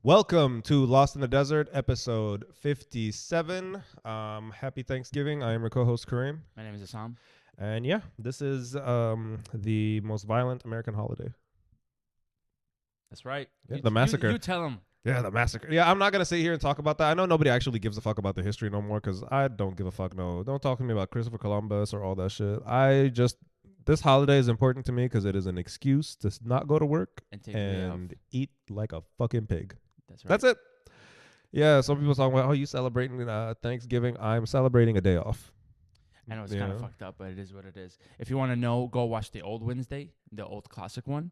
Welcome to Lost in the Desert, episode 57. Happy Thanksgiving. I am your co-host, Karim. My name is Assam. And yeah, this is the most violent American holiday. That's right. Yeah, the massacre. You tell him. Yeah, the massacre. Yeah, I'm not going to sit here and talk about that. I know nobody actually gives a fuck about the history no more because I don't give a fuck. No, don't talk to me about Christopher Columbus or all that shit. This holiday is important to me because it is an excuse to not go to work and eat like a fucking pig. That's right. That's it. Yeah, some people talking about, you celebrating Thanksgiving. I'm celebrating a day off. I know it's kind of fucked up, but it is what it is. If you want to know, go watch the old Wednesday, the old classic one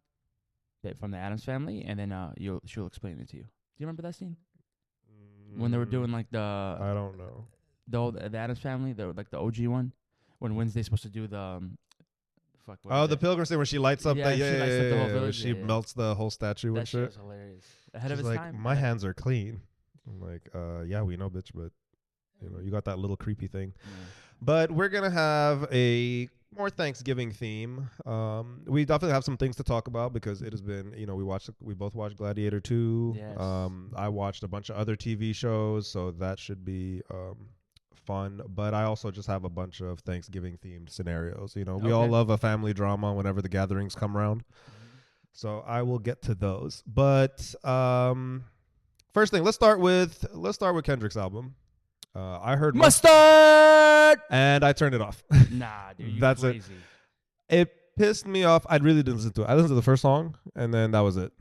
from the Addams Family, and then she'll explain it to you. Do you remember that scene? When they were doing like I don't know. The Addams Family, the OG one, when Wednesday's supposed to do the the Pilgrim thing where she lights up the whole village. She melts the whole statue and shit. That shit was hilarious. Ahead She's of its like, time. my hands are clean. I'm like, yeah, we know, bitch, but you got that little creepy thing. Yeah. But we're gonna have a more Thanksgiving theme. We definitely have some things to talk about because it has been, we both watched Gladiator 2. Yes. I watched a bunch of other TV shows, so that should be fun. But I also just have a bunch of Thanksgiving themed scenarios. We all love a family drama whenever the gatherings come around. So I will get to those. But first thing, let's start with Kendrick's album. I heard Mustard, and I turned it off. Nah, dude, you That's crazy. It pissed me off. I really didn't listen to it. I listened to the first song, and then that was it.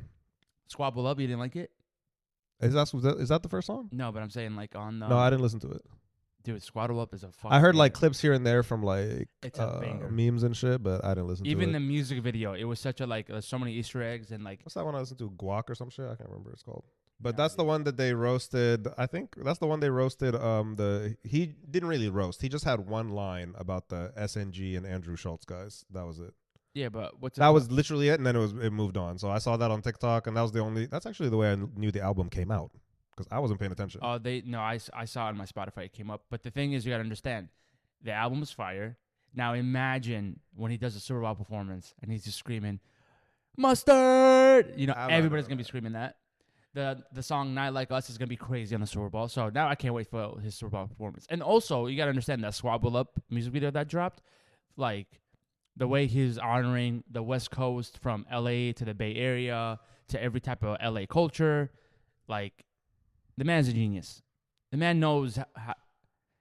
Squabble Up, you didn't like it? Is that the first song? No, but I'm saying like on the. No, I didn't listen to it. Dude, Squabble Up is a fucking. I heard like clips here and there from like it's a banger. memes and shit, but I didn't listen to it. Even the music video, it was such a there's so many Easter eggs and like. What's that one I listened to? Guac or some shit? I can't remember what it's called. But that's the one that they roasted. I think that's the one they roasted. He didn't really roast. He just had one line about the SNG and Andrew Schultz guys. That was it. Yeah, but that was literally it, and then it moved on. So I saw that on TikTok, and that's actually the way I knew the album came out because I wasn't paying attention. Oh, I saw it on my Spotify. It came up. But the thing is, you gotta understand, the album is fire. Now imagine when he does a Super Bowl performance and he's just screaming, "Mustard!" Everybody's gonna be screaming that. The song "Night Like Us" is gonna be crazy on the Super Bowl. So now I can't wait for his Super Bowl performance. And also, you gotta understand that Squabble Up music video that dropped, like the way he's honoring the West Coast from LA to the Bay Area to every type of LA culture. Like, the man's a genius. The man knows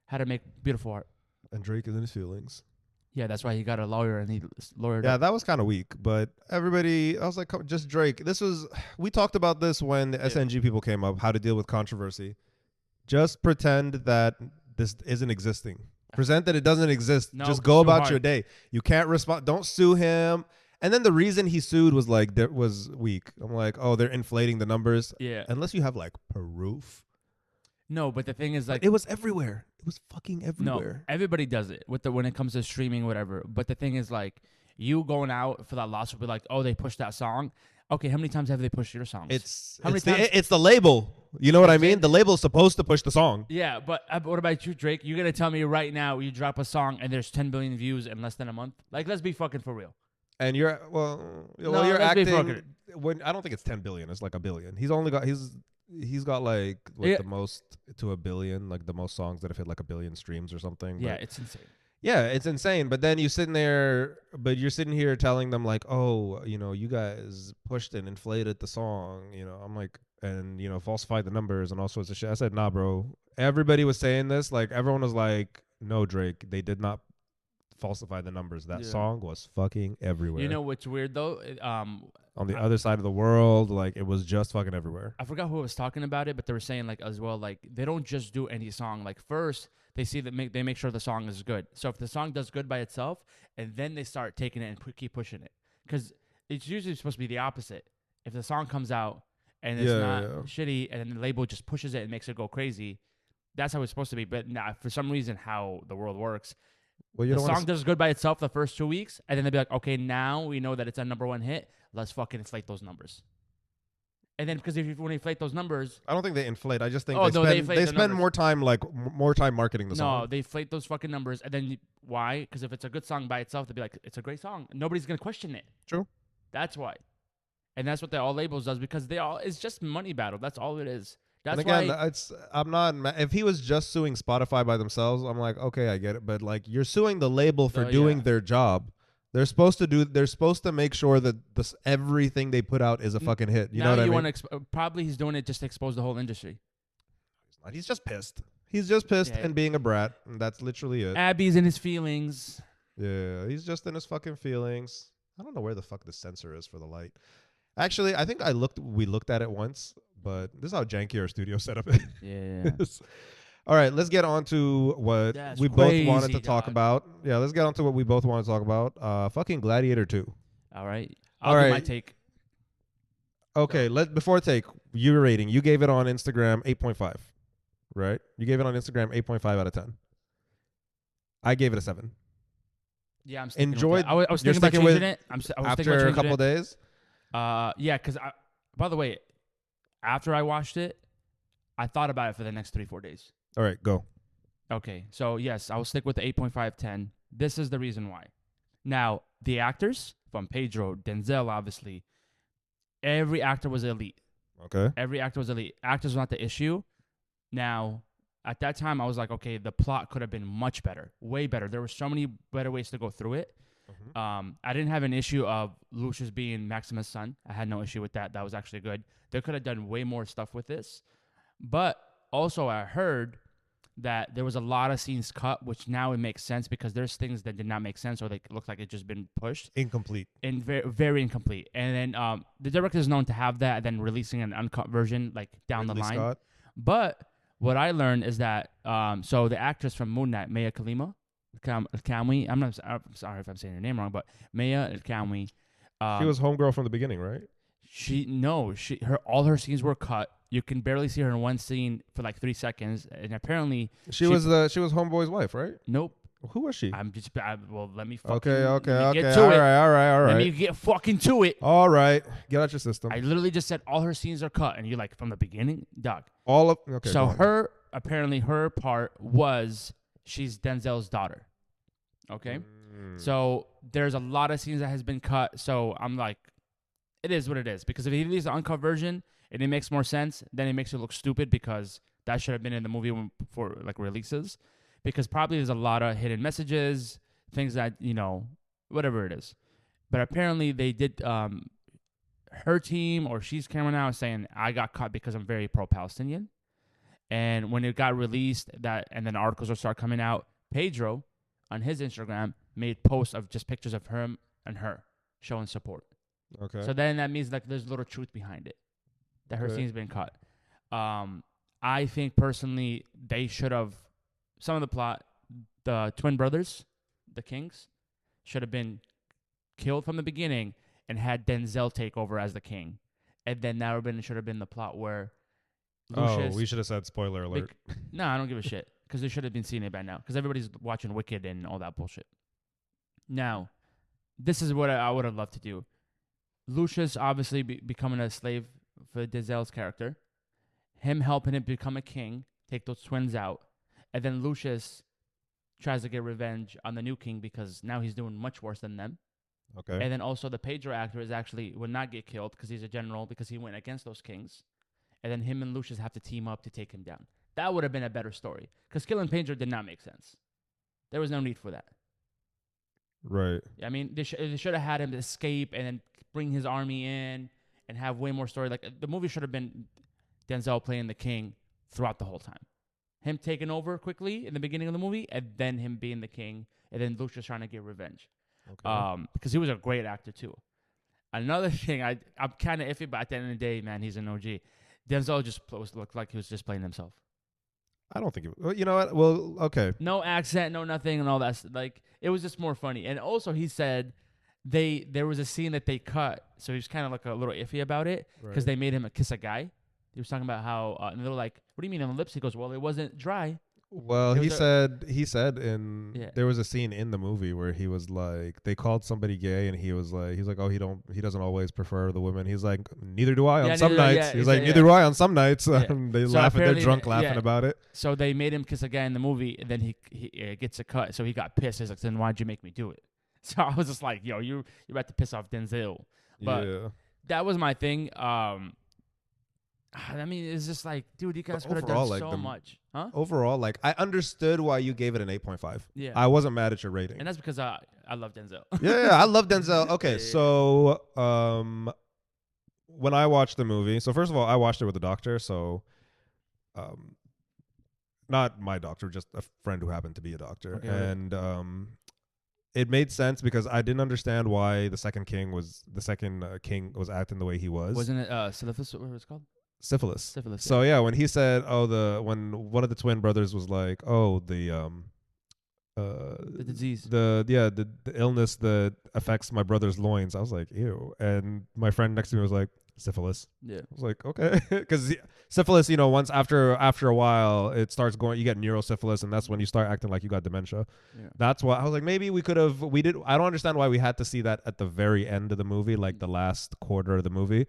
how to make beautiful art. And Drake is in his feelings. Yeah, that's why he got a lawyer and he lawyered. Yeah, up. that was kind of weak, but everybody, I was like, just Drake. We talked about this when the SNG people came up, how to deal with controversy. Just pretend that this isn't existing. Present that it doesn't exist. No, just go about hard. your day. You can't respond. Don't sue him. And then the reason he sued was like, that was weak. I'm like, they're inflating the numbers. Yeah. Unless you have like proof. No, but the thing is, like, it was everywhere. It was fucking everywhere. No, everybody does it when it comes to streaming, whatever. But the thing is, like, you going out for that lawsuit, be like, they pushed that song. Okay, how many times have they pushed your songs? It's the label. You know what I mean? The label's supposed to push the song. Yeah, but what about you, Drake? You're gonna tell me right now you drop a song and there's 10 billion views in less than a month? Like, let's be fucking for real. And you're acting. I don't think it's 10 billion. It's like a billion. He's got like the most to a billion, like the most songs that have hit like a billion streams or something. Yeah, it's insane. Yeah, it's insane. But then you're sitting here telling them like, you guys pushed and inflated the song. I'm like, and falsified the numbers and all sorts of shit. I said, nah, bro. Everybody was saying this. Like, everyone was like, no, Drake, they did not falsify the numbers. That song was fucking everywhere. You know what's weird though? On the other side of the world, like, it was just fucking everywhere. I forgot who was talking about it, but they were saying like as well, like, they don't just do any song. Like, first they see that they make sure the song is good. So if the song does good by itself, and then they start taking it and keep pushing it, because it's usually supposed to be the opposite. If the song comes out and it's not shitty, and then the label just pushes it and makes it go crazy, that's how it's supposed to be. But nah, for some reason, how the world works. Well, the song does good by itself the first 2 weeks, and then they'll be like, okay, now we know that it's a number one hit. Let's fucking inflate those numbers. And then because if you want to inflate those numbers, I don't think they inflate. I just think they spend more time marketing the song. No, they inflate those fucking numbers, and then why? Because if it's a good song by itself, they'll be like, it's a great song. Nobody's gonna question it. True. That's why. And that's what the All Labels does because it's just money battle. That's all it is. That's and again, why I'm not. If he was just suing Spotify by themselves, I'm like, okay, I get it. But like, you're suing the label for doing their job. They're supposed to make sure that everything they put out is a fucking hit. You know what I mean? Probably he's doing it just to expose the whole industry. He's just pissed. He's just pissed and being a brat, and that's literally it. Abby's in his feelings. Yeah, he's just in his fucking feelings. I don't know where the fuck the sensor is for the light. Actually, I think we looked at it once, but this is how janky our studio setup is. Yeah. All right, let's get on to what we both wanted to talk about. Yeah, let's get on to what we both wanted to talk about. Fucking Gladiator 2. All right. I'll give my take. Okay, before take, your rating. You gave it on Instagram 8.5, right? You gave it on Instagram 8.5 out of 10. I gave it a 7. Yeah, I'm sticking with that. I was thinking about changing it. After a couple days? Yeah, because by the way, after I watched it, I thought about it for the next 3-4 days. All right, go. Okay, so yes, I will stick with the 8.5/10. This is the reason why. Now, the actors from Pedro, Denzel, obviously, every actor was elite. Okay. Every actor was elite. Actors were not the issue. Now, at that time, I was like, okay, the plot could have been much better, way better. There were so many better ways to go through it. Mm-hmm. I didn't have an issue of Lucius being Maximus' son. I had no issue with that. That was actually good. They could have done way more stuff with this. But also, I heard that there was a lot of scenes cut, which now it makes sense because there's things that did not make sense or they looked like it just been pushed. Incomplete. And very, very incomplete. And then the director is known to have that and then releasing an uncut version like down the line. Scott. But what I learned is that, so the actress from Moon Knight, Maya Kalima, Kamwi, I'm sorry if I'm saying her name wrong, but Maya Kamwi. She was homegirl from the beginning, right? All her scenes were cut. You can barely see her in one scene for like 3 seconds, and apparently she was homeboy's wife, right? Nope. Who was she? Let me fucking okay. Get to all it. right. Let me get fucking to it. All right, get out your system. I literally just said all her scenes are cut, and you're like from the beginning, dog. Okay. So apparently her part was she's Denzel's daughter. Okay. So there's a lot of scenes that has been cut. So I'm like, it is what it is. Because if he leaves the uncut version and it makes more sense, then it makes it look stupid because that should have been in the movie for like releases. Because probably there's a lot of hidden messages, things that, whatever it is. But apparently they did, her team or she's coming out saying, I got caught because I'm very pro-Palestinian. And when it got released, and then articles will start coming out, Pedro on his Instagram made posts of just pictures of him and her showing support. Okay. So then that means like there's a little truth behind it, that her scene's been cut. I think personally they should have, some of the plot, the twin brothers, the Kings, should have been killed from the beginning and had Denzel take over as the king. And then that should have been the plot where Lucius... Oh, we should have said spoiler alert. No, I don't give a shit. Because they should have been seeing it by now. Because everybody's watching Wicked and all that bullshit. Now, this is what I would have loved to do. Lucius obviously becoming a slave for Denzel's character. Him helping him become a king, take those twins out. And then Lucius tries to get revenge on the new king because now he's doing much worse than them. Okay. And then also the Pedro actor would not get killed because he's a general because he went against those kings. And then him and Lucius have to team up to take him down. That would have been a better story. Because killing Pedro did not make sense. There was no need for that. Right. I mean, they should have had him escape and then bring his army in and have way more story. Like, the movie should have been Denzel playing the king throughout the whole time. Him taking over quickly in the beginning of the movie, and then him being the king, and then Lucius trying to get revenge. Okay. Because he was a great actor, too. Another thing, I'm kind of iffy, but at the end of the day, man, he's an OG. Denzel just looked like he was just playing himself. I don't think it was. You know what? Well, okay. No accent, no nothing, and all that. Like, it was just more funny. And also, he said there was a scene that they cut, so he was kind of like a little iffy about it because they made him kiss a guy. He was talking about how, and they were like, "What do you mean on the lips?" He goes, "Well, it wasn't dry." Well, he said there was a scene in the movie where he was like, they called somebody gay, and he's like, oh, he doesn't always prefer the women. He's like, neither do I on some nights. He's like, neither do I on some nights. They laugh and they're drunk laughing about it. So they made him kiss a guy in the movie, and then he gets a cut. So he got pissed. He's like, then why'd you make me do it? So I was just like, yo, you're about to piss off Denzel. But that was my thing. I mean, it's just like, dude, you guys could have overall, done like, so much, huh? Overall, like, I understood why you gave it an 8.5. Yeah, I wasn't mad at your rating. and that's because I love Denzel. Yeah, I love Denzel. Okay, Yeah. so when I watched the movie, so first of all, I watched it with a doctor, so um, not my doctor, just a friend who happened to be a doctor, Okay, and it made sense because I didn't understand why the second king was acting the way he was. Wasn't it syphilis? What was it called? Syphilis. Syphilis. So yeah, when he said, when one of the twin brothers was like, the disease, the illness that affects my brother's loins, I was like, ew. And my friend next to me was like, syphilis. Yeah. I was like, okay, because syphilis, once after a while, it starts going. You get neurosyphilis, and that's when you start acting like you got dementia. Yeah. That's why I was like, maybe we did. I don't understand why we had to see that at the very end of the movie, like the last quarter of the movie.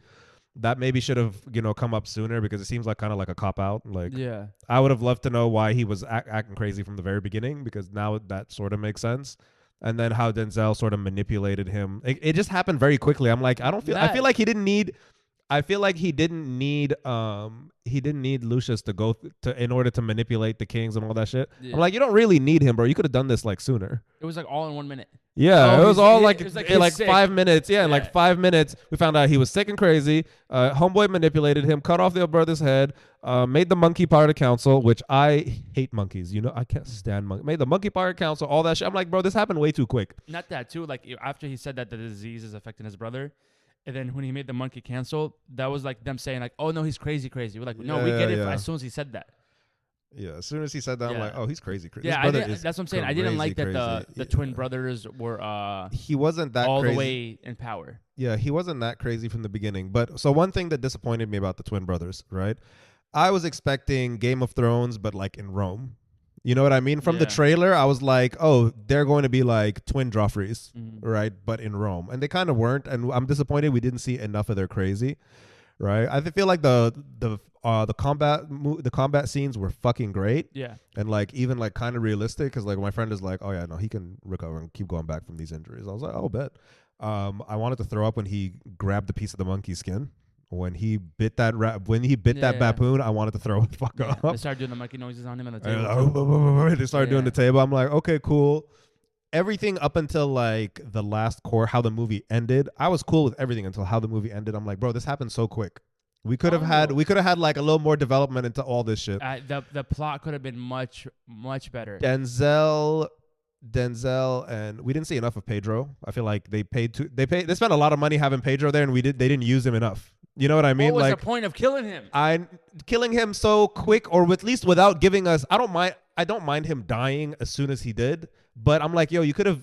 That maybe should have come up sooner because it seems like kind of like a cop out. Like, yeah, I would have loved to know why he was acting crazy from the very beginning, because now that sort of makes sense. And then how Denzel sort of manipulated him. It just happened very quickly. I'm like, I feel like he didn't need. I feel like he didn't need Lucius to go in order to manipulate the kings and all that shit. Yeah. I'm like, you don't really need him, bro. You could have done this like sooner. It was like all in 1 minute. Yeah, it was all like it was in like 5 minutes. Yeah, in Yeah. like 5 minutes, we found out he was sick and crazy. Homeboy manipulated him, cut off the brother's head, made the monkey part of council, which I hate monkeys. I can't stand monkeys. Made the monkey part of council, all that shit. I'm like, bro, this happened way too quick. Not that too. Like after he said that the disease is affecting his brother, and then when he made the monkey cancel, that was like them saying like, oh no, he's crazy. We're like, no, we get it as soon as he said that. Yeah, as soon as he said that, I'm like, oh, he's crazy. Yeah, that's what I'm saying. I didn't like that the twin brothers were he wasn't that all crazy. The way in power. Yeah, he wasn't that crazy from the beginning. But so one thing that disappointed me about the twin brothers, right? I was expecting Game of Thrones, but like in Rome. You know what I mean? From the trailer, I was like, oh, they're going to be like twin Joffreys, right? But in Rome. And they kind of weren't. And I'm disappointed we didn't see enough of their crazy, right? I feel like the combat scenes were fucking great. Yeah. And like even like kind of realistic, because like my friend is like, oh yeah, no, he can recover and keep going back from these injuries. I was like, oh, bet. I wanted to throw up when he grabbed the piece of the monkey skin. When he bit that that baboon, I wanted to throw the fuck up. They started doing the monkey noises on him on the table. They started doing the table. I'm like, okay, cool. Everything up until like the last core, how the movie ended, I was cool with everything until how the movie ended. I'm like, bro, this happened so quick. We could have had like a little more development into all this shit. The plot could have been much better. Denzel, and we didn't see enough of Pedro. I feel like they spent a lot of money having Pedro there, and they didn't use him enough. You know what I mean? What was like, the point of killing him? Killing him so quick, or at least without giving us. I don't mind him dying as soon as he did, but I'm like, yo, you could have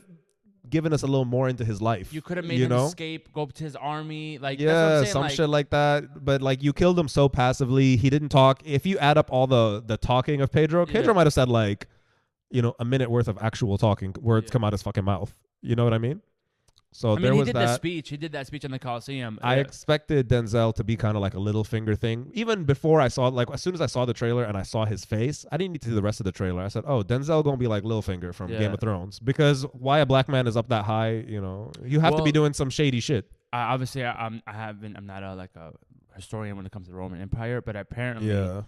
given us a little more into his life. You could have made him escape, go to his army, like yeah, that's what I'm saying, some shit like that. But like, you killed him so passively. He didn't talk. If you add up all the talking of Pedro might have said like, a minute worth of actual talking words come out his fucking mouth. You know what I mean? So he did that speech. He did that speech in the Coliseum. I expected Denzel to be kind of like a little finger thing. Even before I saw, like, as soon as I saw the trailer and I saw his face, I didn't need to see the rest of the trailer. I said, oh, Denzel gonna be like Littlefinger from Game of Thrones, because why a black man is up that high? You have to be doing some shady shit. Obviously, I'm not a historian when it comes to the Roman Empire, but apparently,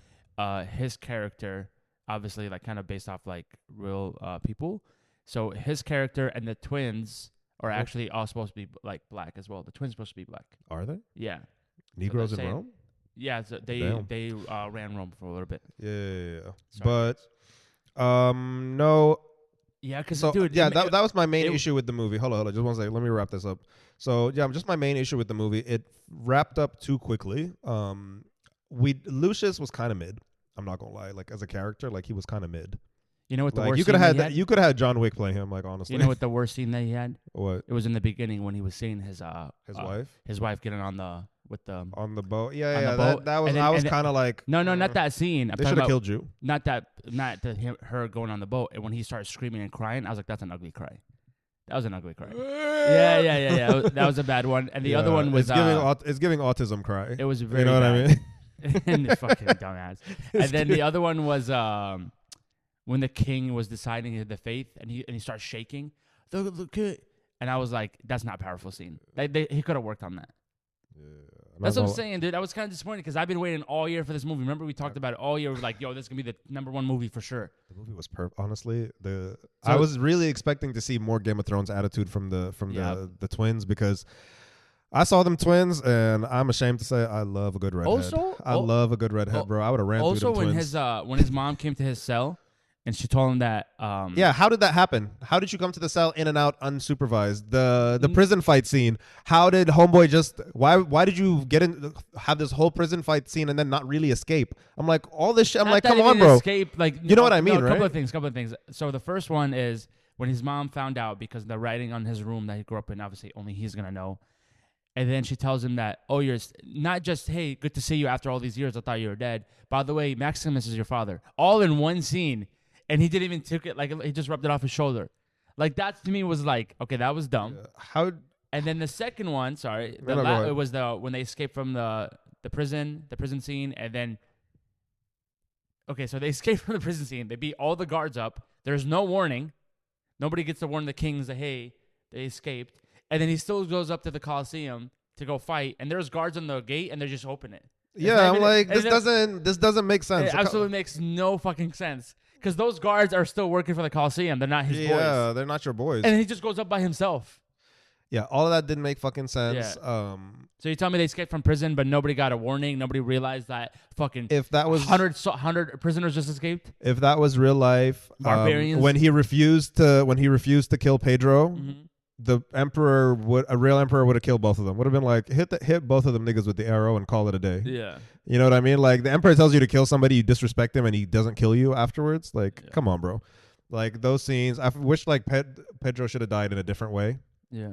his character, obviously, like kind of based off like real people. So his character and the twins are actually all supposed to be like black as well. The twins are supposed to be black. Are they? Yeah. Negroes in Rome? Yeah, so they ran Rome for a little bit. Yeah. Sorry. But no. Yeah, because dude, yeah, that was my main issue with the movie. Hold on, just one second. Let me wrap this up. So yeah, just my main issue with the movie. It wrapped up too quickly. Lucius was kind of mid. I'm not gonna lie. Like, as a character, like, he was kind of mid. You know what the like, worst you could have had you could have had John Wick play him, like, honestly. You know what the worst scene that he had? What? It was in the beginning when he was seeing his wife getting on the boat. Yeah, boat. That was, I was kind of like, no, not that scene. They should have killed you. Not her going on the boat, and when he started screaming and crying, I was like, that's an ugly cry. That was an ugly cry. Yeah. That was a bad one. And the other one was it's giving autism cry. It was very what I mean? And the fucking dumbass. And then the other one was when the king was deciding the faith, and he starts shaking. And I was like, that's not a powerful scene. He could have worked on that. That's what I'm saying, dude. I was kind of disappointed because I've been waiting all year for this movie. Remember we talked about it all year. We're like, yo, this is gonna be the #1 movie for sure. The movie was honestly, I was really expecting to see more Game of Thrones attitude from the twins, because I saw them twins, and I'm ashamed to say I love a good redhead. I love a good redhead, bro. I would have ran through them twins. Also, when his mom came to his cell, and she told him that. How did that happen? How did you come to the cell in and out unsupervised? The prison fight scene. How did homeboy just? Why did you have this whole prison fight scene and then not really escape? I'm like, all this shit. I'm like, come on, bro. Escape, like, you know what I mean, right? Couple of things. So the first one is when his mom found out, because the writing on his room that he grew up in, obviously only he's gonna know. And then she tells him that, oh, you're not just, hey, good to see you after all these years. I thought you were dead. By the way, Maximus is your father. All in one scene. And he didn't even took it, like, he just rubbed it off his shoulder. Like, that to me was like, okay, that was dumb. And then the second one, it was when they escaped from the prison scene. And then, okay, so they escaped from the prison scene. They beat all the guards up. There's no warning. Nobody gets to warn the kings that, hey, they escaped. And then he still goes up to the Coliseum to go fight, and there's guards on the gate, and they just open it. I'm like, this doesn't make sense. It absolutely makes no fucking sense, because those guards are still working for the Coliseum. They're not his boys. Yeah, they're not your boys. And he just goes up by himself. Yeah, all of that didn't make fucking sense. Yeah. So you tell me they escaped from prison, but nobody got a warning. Nobody realized that fucking if that was 100 prisoners just escaped. If that was real life, barbarians. When he refused to kill Pedro. Mm-hmm. A real emperor would have killed both of them. Would have been like, hit both of them niggas with the arrow and call it a day. Yeah. You know what I mean? Like, the emperor tells you to kill somebody, you disrespect him, and he doesn't kill you afterwards. Like, come on, bro. Like, those scenes, I wish, like, Pedro should have died in a different way. Yeah.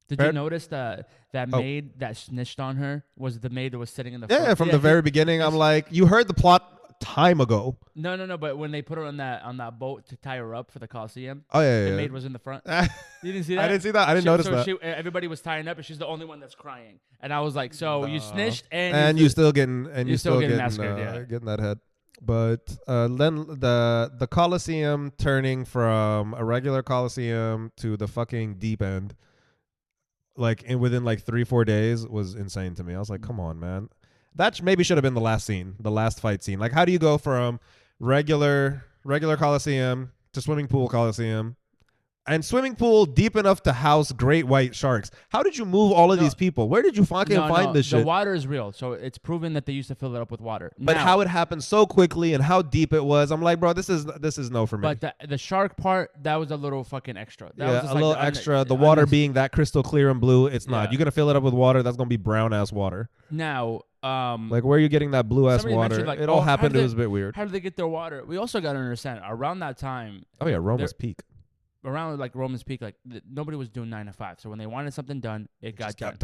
Did you notice that maid that snitched on her was the maid that was sitting in the front? Yeah, from the very beginning. I'm like, you heard the plot time ago. No, but when they put her on that boat to tie her up for the Coliseum, the maid was in the front. You didn't see that? I didn't see that. I didn't notice that. Everybody was tying up, and she's the only one that's crying. And I was like, so you snitched, and you still getting massacred, getting that head. But then the Coliseum turning from a regular Coliseum to the fucking deep end, like within like 3-4 days, was insane to me. I was like, come on, man. That maybe should have been the last fight scene. Like, how do you go from regular Coliseum to swimming pool Coliseum, and swimming pool deep enough to house great white sharks? How did you move all of these people? Where did you find this shit? The water is real, so it's proven that they used to fill it up with water. But how it happened so quickly and how deep it was, I'm like, bro, this is no for me. But the shark part, that was a little fucking extra. That was just a little extra. The water being that crystal clear and blue, it's not. You're gonna fill it up with water, that's gonna be brown ass water. Now, like, where are you getting that blue ass water? Like, it all happened. It was a bit weird. How did they get their water? We also got to understand, around that time. Oh yeah, Rome was peak. Around like Roman's peak, like nobody was doing 9 to 5. So when they wanted something done, it got done.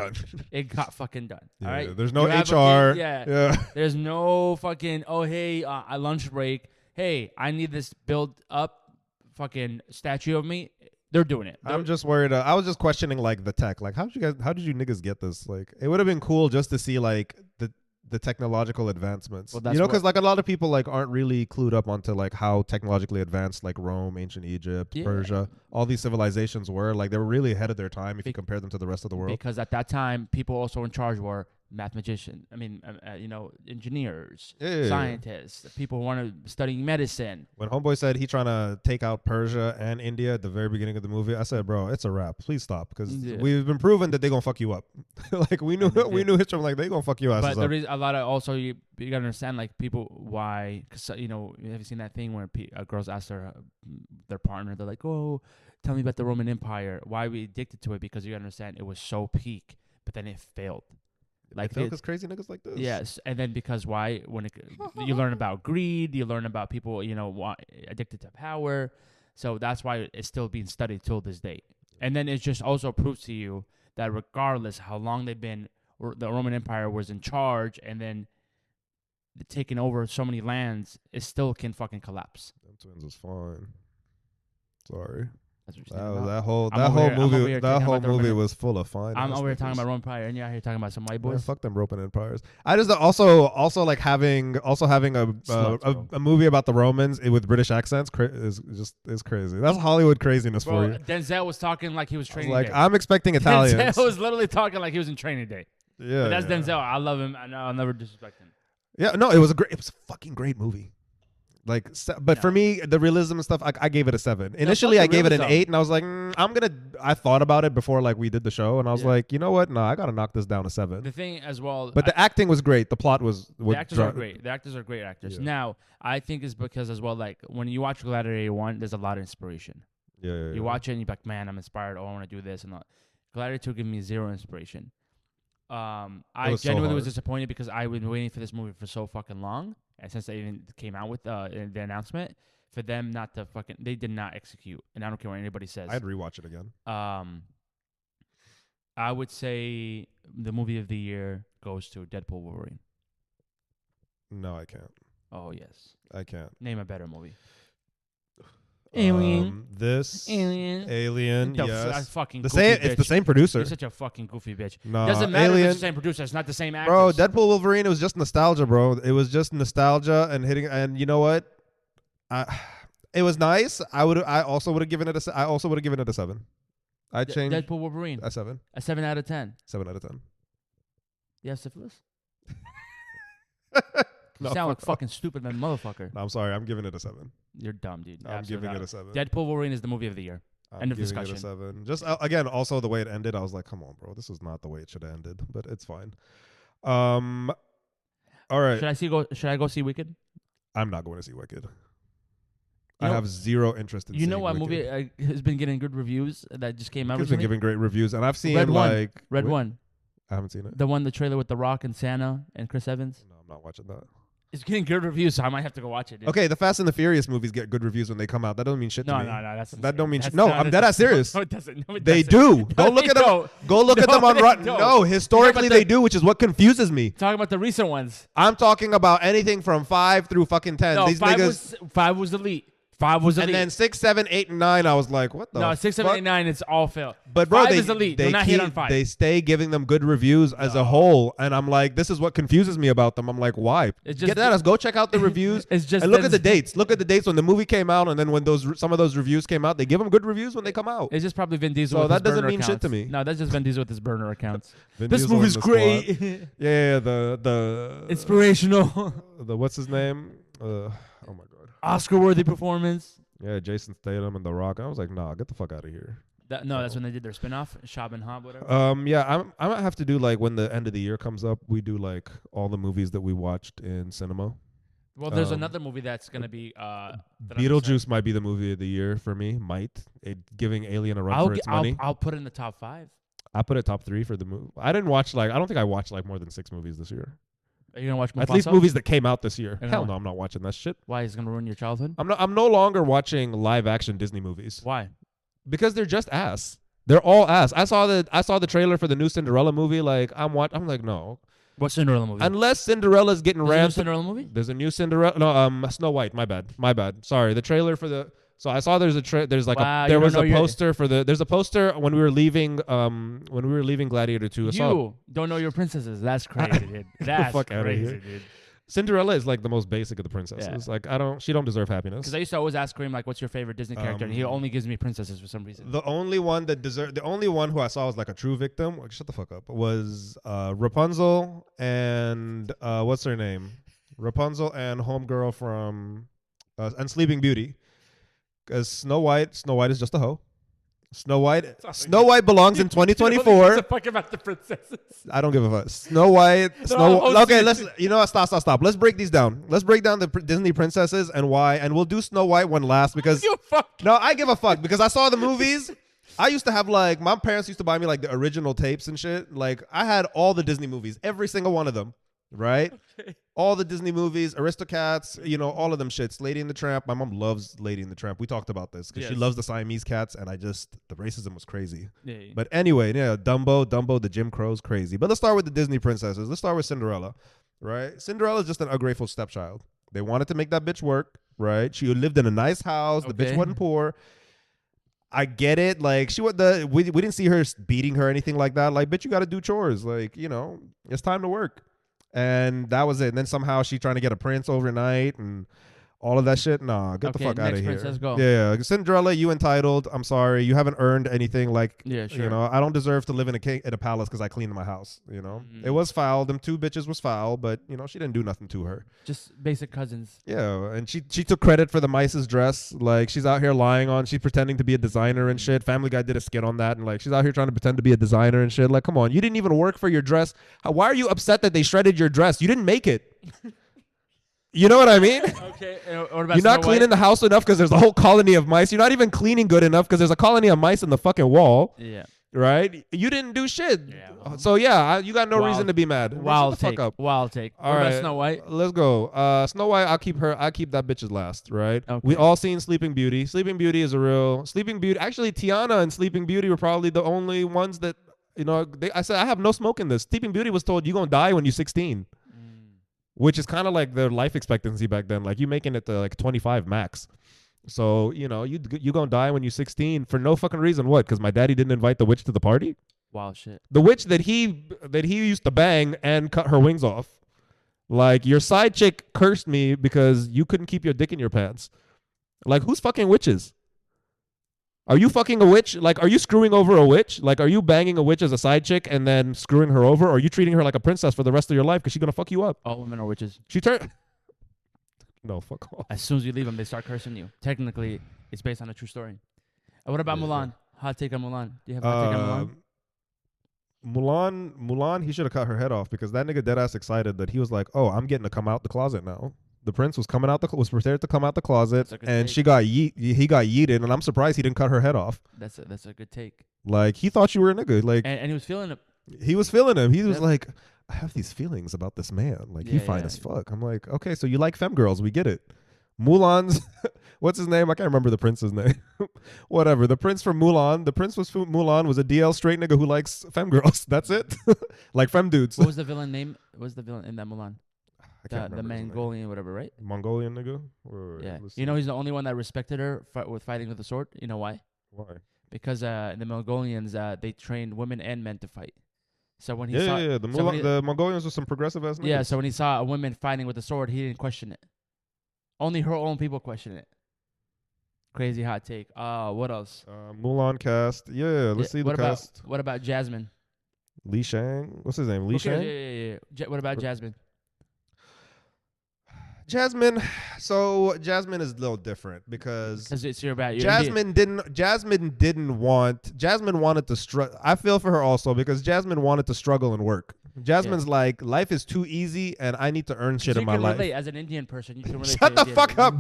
It got fucking done. Yeah, all right. There's no HR. Yeah. There's no fucking. Oh hey, a lunch break. Hey, I need this build up fucking statue of me. They're doing it. I'm just worried. I was just questioning like the tech. Like, how did you niggas get this? Like, it would have been cool just to see like the technological advancements. Well, because like a lot of people like aren't really clued up onto like how technologically advanced like Rome, ancient Egypt, Persia, all these civilizations were. Like, they were really ahead of their time if you compare them to the rest of the world. Because at that time, people also in charge were engineers, scientists, people who want to study medicine. When homeboy said he trying to take out Persia and India at the very beginning of the movie, I said, bro, it's a wrap. Please stop, because we've been proven that they're gonna fuck you up. Like, we knew history. Like, they gonna fuck you asses up. But there is a lot of also you gotta understand, like, people why, because have you seen that thing where girls ask their partner, they're like, oh, tell me about the Roman Empire. Why are we addicted to it? Because you understand it was so peak, but then it failed. Like, because crazy niggas like this. Yes, and then because why? When you learn about greed, you learn about people, addicted to power. So that's why it's still being studied till this day. And then it just also proves to you that regardless how long they've been, the Roman Empire was in charge, and then taking over so many lands, it still can fucking collapse. Them twins was fine. Sorry. That's what that whole movie was full of fun. I'm over here talking about Roman Empire, and you're out here talking about some white boys. Yeah, fuck them Roman empires. I just also like having a movie about the Romans with British accents is crazy. That's Hollywood craziness for you. Denzel was talking like he was training. I'm expecting Italians. Denzel was literally talking like he was in Training Day. Yeah, But that's yeah. Denzel. I love him. I'll never disrespect him. Yeah, no, it was a fucking great movie. Like, but for me, the realism and stuff, I gave it a 7. Initially, I gave it an 8, and I was like, I thought about it before, like, we did the show, and I was like, you know what? No, I gotta knock this down to 7. The thing as well, But the acting was great. The plot was the actors are great. The actors are great actors. Yeah. Now, I think it's because as well, like when you watch Gladiator 1, there's a lot of inspiration. Yeah. You watch it and you're like, man, I'm inspired. Oh, I want to do this and that. Gladiator 2 gave me 0 inspiration. I genuinely was disappointed because I've been waiting for this movie for so fucking long, and since they even came out with the announcement, for them not to they did not execute, and I don't care what anybody says. I'd rewatch it again. I would say the movie of the year goes to Deadpool Wolverine. No, I can't. Oh yes, I can't. Name a better movie. Alien. Alien. Yes. Fucking the same. bitch. It's the same producer. You're such a fucking goofy bitch. No, doesn't matter Alien, if it's the same producer. It's not the same actors. bro. Deadpool Wolverine. It was just nostalgia, bro. It was just nostalgia and hitting. And you know what? It was nice. I also would have given it a. I also would have given it a 7. I changed Deadpool Wolverine. a 7. A 7 out of 10. 7 out of 10. You have syphilis? No, You sound like fucking stupid, man, motherfucker. No, I'm sorry. I'm giving it a 7. You're dumb, dude. I'm Absolutely giving not. it a 7. Deadpool Wolverine is the movie of the year. End of discussion. It a 7. Just again, also the way it ended, I was like, come on, bro. This is not the way it should have ended, but it's fine. All right. Should I go see Wicked? I'm not going to see Wicked. I have 0 interest in. You know what Wicked. movie has been getting good reviews that just came out? It's been giving great reviews, and I've seen Red like One. I haven't seen it. The trailer with The Rock and Santa and Chris Evans. No, I'm not watching that. It's getting good reviews, so I might have to go watch it. Dude. Okay, the Fast and the Furious movies get good reviews when they come out. That doesn't mean shit to me. No, that don't mean shit. No, I'm dead ass serious. No, it doesn't. No, it They doesn't. do. Go look at them. Go look at them on Rotten. No, historically they do, which is what confuses me. Talking about the recent ones. I'm talking about anything from 5 through fucking 10. No, These niggas. 5 was elite. 5 was elite. And then 6, 7, 8, and 9. I was like, what the? No, 6, 7, fuck? 8, 9. It's all fail. But bro, 5 is elite. Do not hit on 5. They stay giving them good reviews as a whole, and I'm like, this is what confuses me about them. I'm like, why? Get that us. Go check out the reviews. It's just and look at the dates. Look at the dates when the movie came out, and then when some of those reviews came out, they give them good reviews when they come out. It's just probably Vin Diesel. So with that his doesn't burner mean shit accounts. to me. No, that's just Vin Diesel with his burner accounts. Vin This Diesel movie's in the great. squad. Yeah, the Inspirational. the what's his name? Oh my god. Oscar-worthy performance. Yeah, Jason Statham and The Rock. I was like, nah, get the fuck out of here. That's when they did their spin-off, Shab and Hob, whatever. Yeah, I might have to do like when the end of the year comes up, we do like all the movies that we watched in cinema. Well, there's another movie that's gonna be Beetlejuice might be the movie of the year for me. Giving Alien a run for its money. I'll put it in the top 5. I put it top 3 for the movie. I don't think I watched like more than 6 movies this year. Are you gonna watch Mufasa? At least movies that came out this year. You're Hell gonna no, I'm not watching that shit. Why? Is it gonna ruin your childhood? I'm no longer watching live action Disney movies. Why? Because they're just ass. They're all ass. I saw the trailer for the new Cinderella movie. Like I'm like, no. What Cinderella movie? Unless Cinderella's getting ran. Cinderella movie? There's a new Cinderella. No, Snow White. My bad. Sorry. The trailer for the. So I saw there's a poster for the. There's a poster when we were leaving. When we were leaving Gladiator 2. You don't know your princesses. That's crazy, dude. That's fuck outta crazy, here. dude. Cinderella is like the most basic of the princesses. Yeah. Like she don't deserve happiness. Because I used to always ask Karim like, "What's your favorite Disney character?" And he only gives me princesses for some reason. The only one who I saw was like a true victim. Shut the fuck up. Was Rapunzel and what's her name? Rapunzel and homegirl from and Sleeping Beauty. Because Snow White is just a hoe. Snow White belongs in 2024. Fuck about the princesses. I don't give a fuck. Snow White. Okay, stop. Let's break these down. Let's break down the Disney princesses and why, and we'll do Snow White one last because no, I give a fuck because I saw the movies. I used to have like my parents used to buy me like the original tapes and shit. Like I had all the Disney movies, every single one of them. Right? Okay. All the Disney movies, Aristocats, all of them shits. Lady and the Tramp. My mom loves Lady and the Tramp. We talked about this because she loves the Siamese cats, and the racism was crazy. Yeah. But anyway, Dumbo, the Jim Crow's crazy. But let's start with the Disney princesses. Let's start with Cinderella, right? Cinderella's just an ungrateful stepchild. They wanted to make that bitch work, right? She lived in a nice house. The bitch wasn't poor. I get it. Like we didn't see her beating her or anything like that. Like, bitch, you got to do chores. Like, it's time to work. And that was it. And then somehow she trying to get a prince overnight and all of that shit. Nah, get the Okay, fuck out next of here. princess, go. Yeah, Cinderella, you entitled. I'm sorry, you haven't earned anything. Like, Yeah, sure. you know, I don't deserve to live in a palace because I cleaned my house. You know, it was foul. Them 2 bitches was foul, but you know, she didn't do nothing to her. Just basic cousins. Yeah, and she took credit for the mice's dress. Like, she's out here lying on. She's pretending to be a designer and shit. Family Guy did a skit on that, and like, she's out here trying to pretend to be a designer and shit. Like, come on, you didn't even work for your dress. Why are you upset that they shredded your dress? You didn't make it. You know what I mean? Okay. What about You're not Snow cleaning the house enough because there's a whole colony of mice. You're not even cleaning good enough because there's a colony of mice in the fucking wall. Yeah. Right? You didn't do shit. Yeah, well. So yeah, you got no Wild- reason to be mad. Wild Shut the take. fuck up. Wild take. All What right, about Snow White? let's go. Snow White, I'll keep that bitch's last, right? Okay. We all seen Sleeping Beauty. Sleeping Beauty is a real Sleeping Beauty. Actually, Tiana and Sleeping Beauty were probably the only ones that, you know, I said I have no smoke in this. Sleeping Beauty was told you're gonna die when you're 16. Which is kind of like their life expectancy back then. Like, you making it to like 25 max. So, you know, you gonna die when you're 16 for no fucking reason. What? Because my daddy didn't invite the witch to the party? Wild shit. The witch that he used to bang and cut her wings off. Like, your side chick cursed me because you couldn't keep your dick in your pants. Like, who's fucking witches? Are you fucking a witch? Like, are you screwing over a witch? Like, are you banging a witch as a side chick and then screwing her over? Or are you treating her like a princess for the rest of your life because she's going to fuck you up? All women are witches. She turned... No, fuck off. As soon as you leave them, they start cursing you. Technically, it's based on a true story. What about Mulan? Hot take on Mulan. Do you have a hot take on Mulan? Mulan, he should have cut her head off because that nigga dead ass excited that he was like, oh, I'm getting to come out the closet now. The prince was was prepared to come out the closet, and he got yeeted, and I'm surprised he didn't cut her head off. That's a good take. Like, he thought you were a nigga. Like, and he was feeling it. He was feeling him. He was like, I have these feelings about this man. Like, he fine as fuck. I'm like, okay, so you like femme girls. We get it. Mulan's, what's his name? I can't remember the prince's name. Whatever. The prince from Mulan, Mulan was a DL straight nigga who likes femme girls. That's it. Like femme dudes. What was the villain name? What was the villain in that Mulan? The Mongolian Mongolian, whatever, right? Mongolian nigga? Yeah. You know, he's the only one that respected her with fighting with the sword. You know why? Why? Because the Mongolians, they trained women and men to fight. So when he the Mongolians were some progressive ass niggas. Yeah, so when he saw a woman fighting with the sword, he didn't question it. Only her own people question it. Crazy hot take. What else? Mulan cast. Yeah, let's see the cast. What about Jasmine? Li Shang? What's his name? Li Shang? Yeah. What about Jasmine? Jasmine is a little different because it's your bad. Jasmine wanted to struggle. I feel for her also because Jasmine wanted to struggle and work. Jasmine's like, life is too easy and I need to earn shit in my life. As an Indian person, you can relate. Shut the fuck up.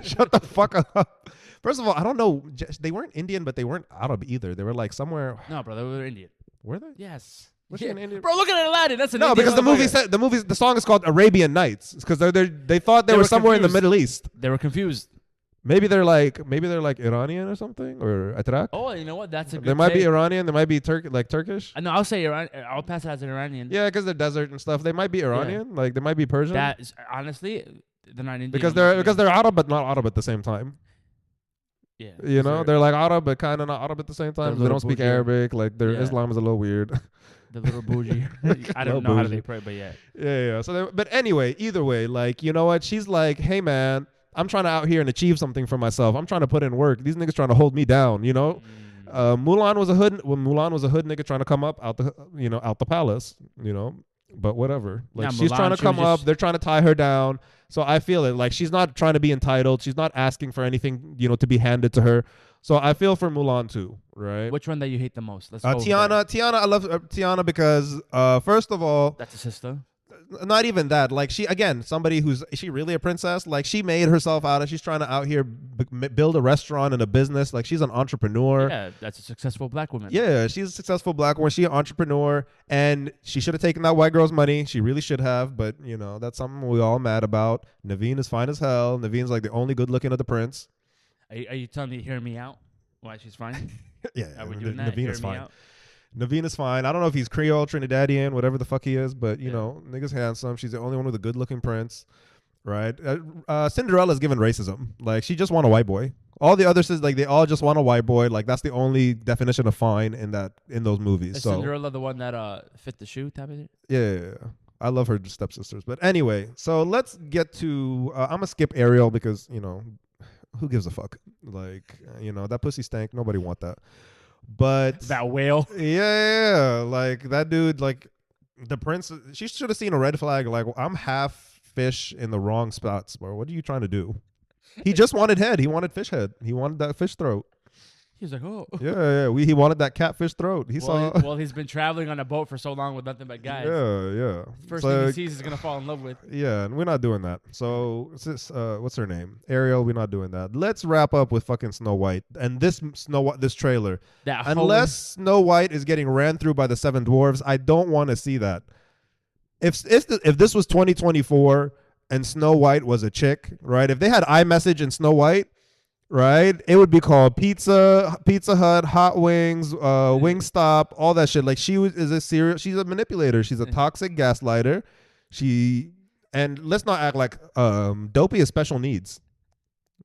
Shut the fuck up. First of all, I don't know. They weren't Indian, but they weren't Arab either. They were like somewhere. No, bro, they were Indian. Were they? Yes. Was she an Indian? Bro, look at Aladdin. That's an no, Indian. Because the song is called Arabian Nights because they thought they were somewhere in the Middle East. They were confused. Maybe they're like Iranian or something or Atrak. Oh, you know what? That's a good. They might be Iranian. They might be Turkish. No, I'll say Iran. I'll pass it as an Iranian. Yeah, because they're desert and stuff. They might be Iranian. Yeah. Like they might be Persian. That is, honestly, they're not Indian. Because they're Arab but not Arab at the same time. Yeah. You know, they're like Arab but kind of not Arab at the same time. They don't speak Arabic. Like their Islam is a little weird. The little bougie. I don't know how they pray, but yeah. Yeah. So, but anyway, either way, like, you know what? She's like, hey, man, I'm trying to out here and achieve something for myself. I'm trying to put in work. These niggas trying to hold me down, you know? Mulan was a hood nigga trying to come up out the palace, you know? But whatever. Like, she's trying to come up. They're trying to tie her down. So I feel it. Like, she's not trying to be entitled. She's not asking for anything, you know, to be handed to her. So I feel for Mulan too, right? Which one that you hate the most? Let's Tiana. I love Tiana because first of all, that's a sister. Not even that. Like somebody is she really a princess? Like she made herself out of. She's trying to out here build a restaurant and a business. Like she's an entrepreneur. Yeah, that's a successful black woman. Yeah, she's a successful black woman. She's an entrepreneur, and she should have taken that white girl's money. She really should have, but you know that's something we all mad about. Naveen is fine as hell. Naveen's like the only good looking of the prince. Are you telling me to hear me out? Why she's fine? Yeah, are we doing that? Naveen is fine. Naveen is fine. I don't know if he's Creole, Trinidadian, whatever the fuck he is, but you know, nigga's handsome. She's the only one with a good looking prince, right? Cinderella's given racism. Like she just want a white boy. All the others is like they all just want a white boy. Like that's the only definition of fine in those movies. Is Cinderella the one that fit the shoe type of thing? Yeah. I love her stepsisters. But anyway, so let's get to. I'm gonna skip Ariel because who gives a fuck? Like that pussy stank. Nobody want that. But That whale. yeah, like that dude, like the prince. She should have seen a red flag. Like I'm half fish in the wrong spots, bro. What are you trying to do? He just wanted head. He wanted fish head. He wanted that fish throat. He was like, oh. Yeah. He wanted that catfish throat. He's been traveling on a boat for so long with nothing but guys. Yeah. First thing he sees is gonna fall in love with. Yeah, and we're not doing that. So what's her name? Ariel. We're not doing that. Let's wrap up with fucking Snow White and this this trailer. Unless Snow White is getting ran through by the 7 dwarves, I don't want to see that. If this was 2024 and Snow White was a chick, right? If they had iMessage and Snow White, right, it would be called Pizza Hut, Hot Wings, Wingstop, all that shit. Like she's a manipulator. She's a toxic gaslighter. And let's not act like Dopey has special needs,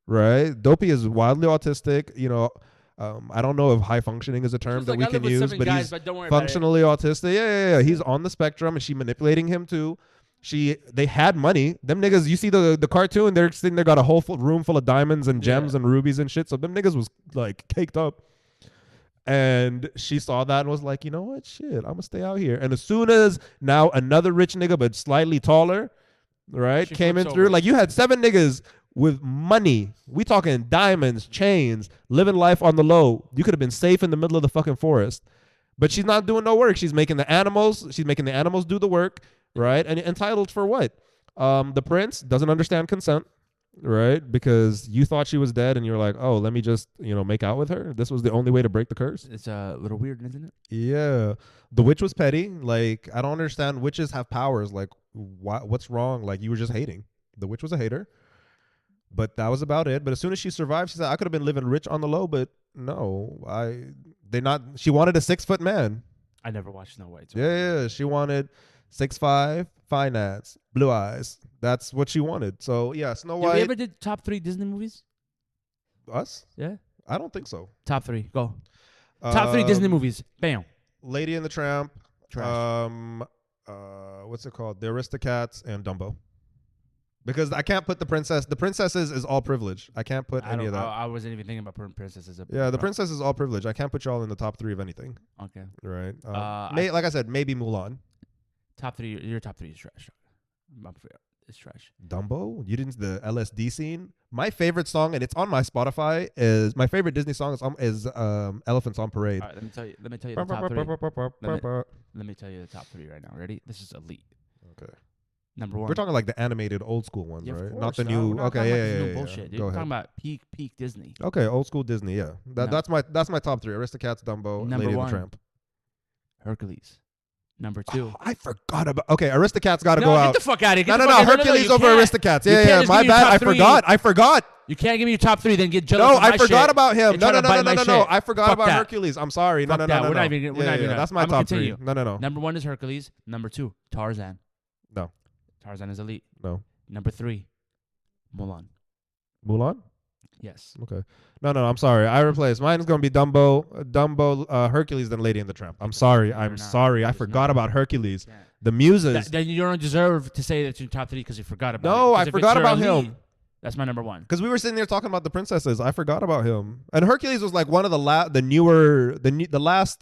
right? Dopey is wildly autistic. I don't know if high functioning is a term that we can use, but he's functionally autistic. Yeah. He's on the spectrum, and she's manipulating him too. They had money. Them niggas, you see the cartoon, they're sitting there, got a whole room full of diamonds and gems and rubies and shit. So them niggas was like caked up. And she saw that and was like, you know what? Shit, I'm going to stay out here. And as soon as now another rich nigga, but slightly taller, right, came in through. Like you had 7 niggas with money. We talking diamonds, chains, living life on the low. You could have been safe in the middle of the fucking forest. But she's not doing no work. She's making the animals do the work. Right, and entitled for what? The prince doesn't understand consent, right? Because you thought she was dead, and you're like, oh, let me just make out with her. This was the only way to break the curse. It's a little weird, isn't it? Yeah, the witch was petty. Like I don't understand. Witches have powers. Like what's wrong? Like you were just hating. The witch was a hater, but that was about it. But as soon as she survived, she said, I could have been living rich on the low, but no, She wanted a 6-foot man. I never watched Snow White. So yeah, she wanted 6'5", finance, blue eyes. That's what she wanted. So yeah, Snow White. Did we ever did top 3 Disney movies? Us? Yeah. I don't think so. Top 3, go. Top 3 Disney movies. Bam. Lady and the Tramp. Trash. What's it called? The Aristocats and Dumbo. Because I can't put the princess. The princesses is all privilege. I can't put any of that. I wasn't even thinking about putting princesses. The princess is all privilege. I can't put y'all in the top 3 of anything. Okay. Right. Like I said, maybe Mulan. Top 3. Your top 3 is trash. It's trash. Dumbo? You didn't the LSD scene? My favorite song, and it's on my Spotify, is my favorite Disney song is Elephants on Parade. All right, let me tell you the top 3. Let me tell you the top 3 right now. Ready? This is elite. Okay. Number 1. We're talking like the animated old school ones, right? Course, not the new. Okay, yeah. Bullshit, dude. We're talking about peak Disney. Okay, old school Disney. Yeah, that's my top 3: Aristocats, Dumbo, Number Lady 1, and the Tramp. Hercules. Number 2. I forgot about. Okay, Aristocats got to go out. Get the fuck out of here. No. Hercules over Aristocats. Yeah. My bad. I forgot. You can't give me your top 3, then get jealous. No, I forgot about him. No. I forgot about that. Hercules. I'm sorry. No. We're not even. That's my top 3. No. Number 1 is Hercules. Number 2, Tarzan. No. Tarzan is elite. No. Number 3, Mulan. Mulan? Yes. Okay. No. I'm sorry. I replaced. Mine is going to be Dumbo, Hercules, then Lady and the Tramp. I'm sorry. I forgot about Hercules. Yeah. The Muses. Then you don't deserve to say that's your top 3 because you forgot about it. No, I forgot about him. That's my number 1. Because we were sitting there talking about the princesses. I forgot about him. And Hercules was like one of the last.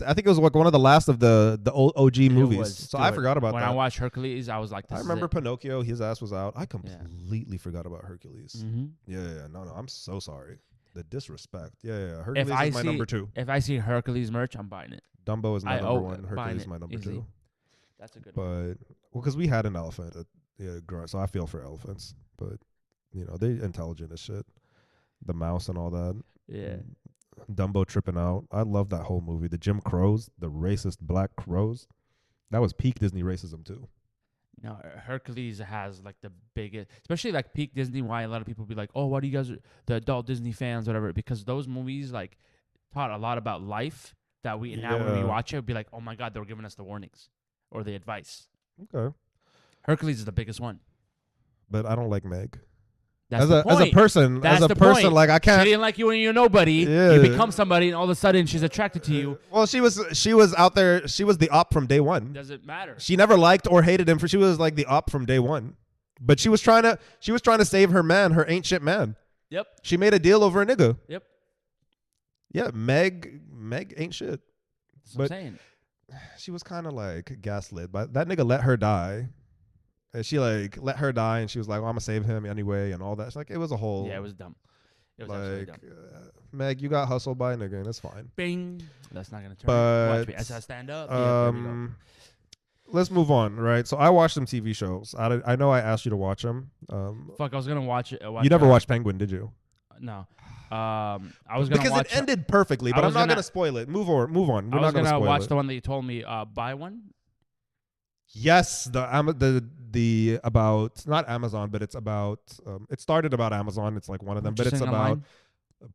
I think it was like one of the last of the old OG movies. So I forgot about that. When I watched Hercules, I was like, I remember Pinocchio. His ass was out. I completely forgot about Hercules. Mm-hmm. Yeah. No. I'm so sorry. The disrespect. Yeah. Hercules is my number 2. If I see Hercules merch, I'm buying it. Dumbo is my number 1. Hercules is my number 2. That's a good one. But because we had an elephant, so I feel for elephants. But they intelligent as shit. The mouse and all that. Yeah. Dumbo tripping out. I love that whole movie. The Jim Crows, the racist black crows. That was peak Disney racism too. No, Hercules has like the biggest, especially like peak Disney. Why a lot of people be like, oh, why do you guys, the adult Disney fans, whatever? Because those movies like taught a lot about life that now when we watch it, we'd be like, oh my God, they were giving us the warnings or the advice. Okay. Hercules is the biggest one. But I don't like Meg. That's as the a as a point. person, That's as a the person, point. like I She can't. didn't like you when you're nobody. Yeah. You become somebody, and all of a sudden she's attracted to you. Well, she was out there. She was the op from day one. Doesn't matter. She never liked or hated him. She was like the op from day one. But she was trying to save her man, her ain't shit man. Yep. She made a deal over a nigga. Yep. Yeah, Meg ain't shit. That's what I'm saying. She was kind of like gaslit, but that nigga let her die. And she like let her die, and she was like, "Well, I'm gonna save him anyway," and all that. It's like it was a whole. Yeah, it was dumb. It was absolutely Like, dumb. Meg, you got hustled by a nigga, and it's fine. Bing. That's not gonna turn. But Watch me. As I stand up. Yeah, there we go. Let's move on, right? So I watched some TV shows. I know I asked you to watch them. Fuck, I was gonna watch it. You never watched Penguin, did you? No. I was gonna because watch it ended perfectly, but I'm not gonna spoil it. Move on. We're I was not gonna gonna spoil watch it. the one that you told me. Buy one. Yes, the about not Amazon, but it's about it started about Amazon. It's like one of them, but it's Purchasing about online?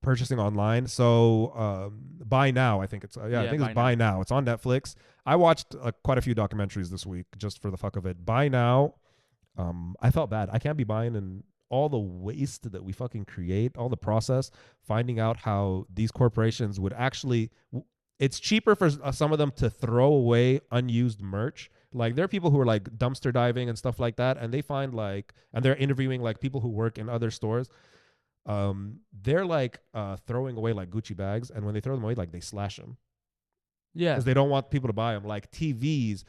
purchasing online. So Buy Now, I think it's I think it's Buy Now. It's on Netflix. I watched quite a few documentaries this week just for the fuck of it. Buy Now. I felt bad. I can't be buying and all the waste that we fucking create, all the process, finding out how these corporations would actually. It's cheaper for some of them to throw away unused merch. Like there are people who are like dumpster diving and stuff like that, and they find like, and they're interviewing like people who work in other stores. They're like throwing away like Gucci bags, and when they throw them away, like they slash them. Yeah. Because they don't want people to buy them, like TVs,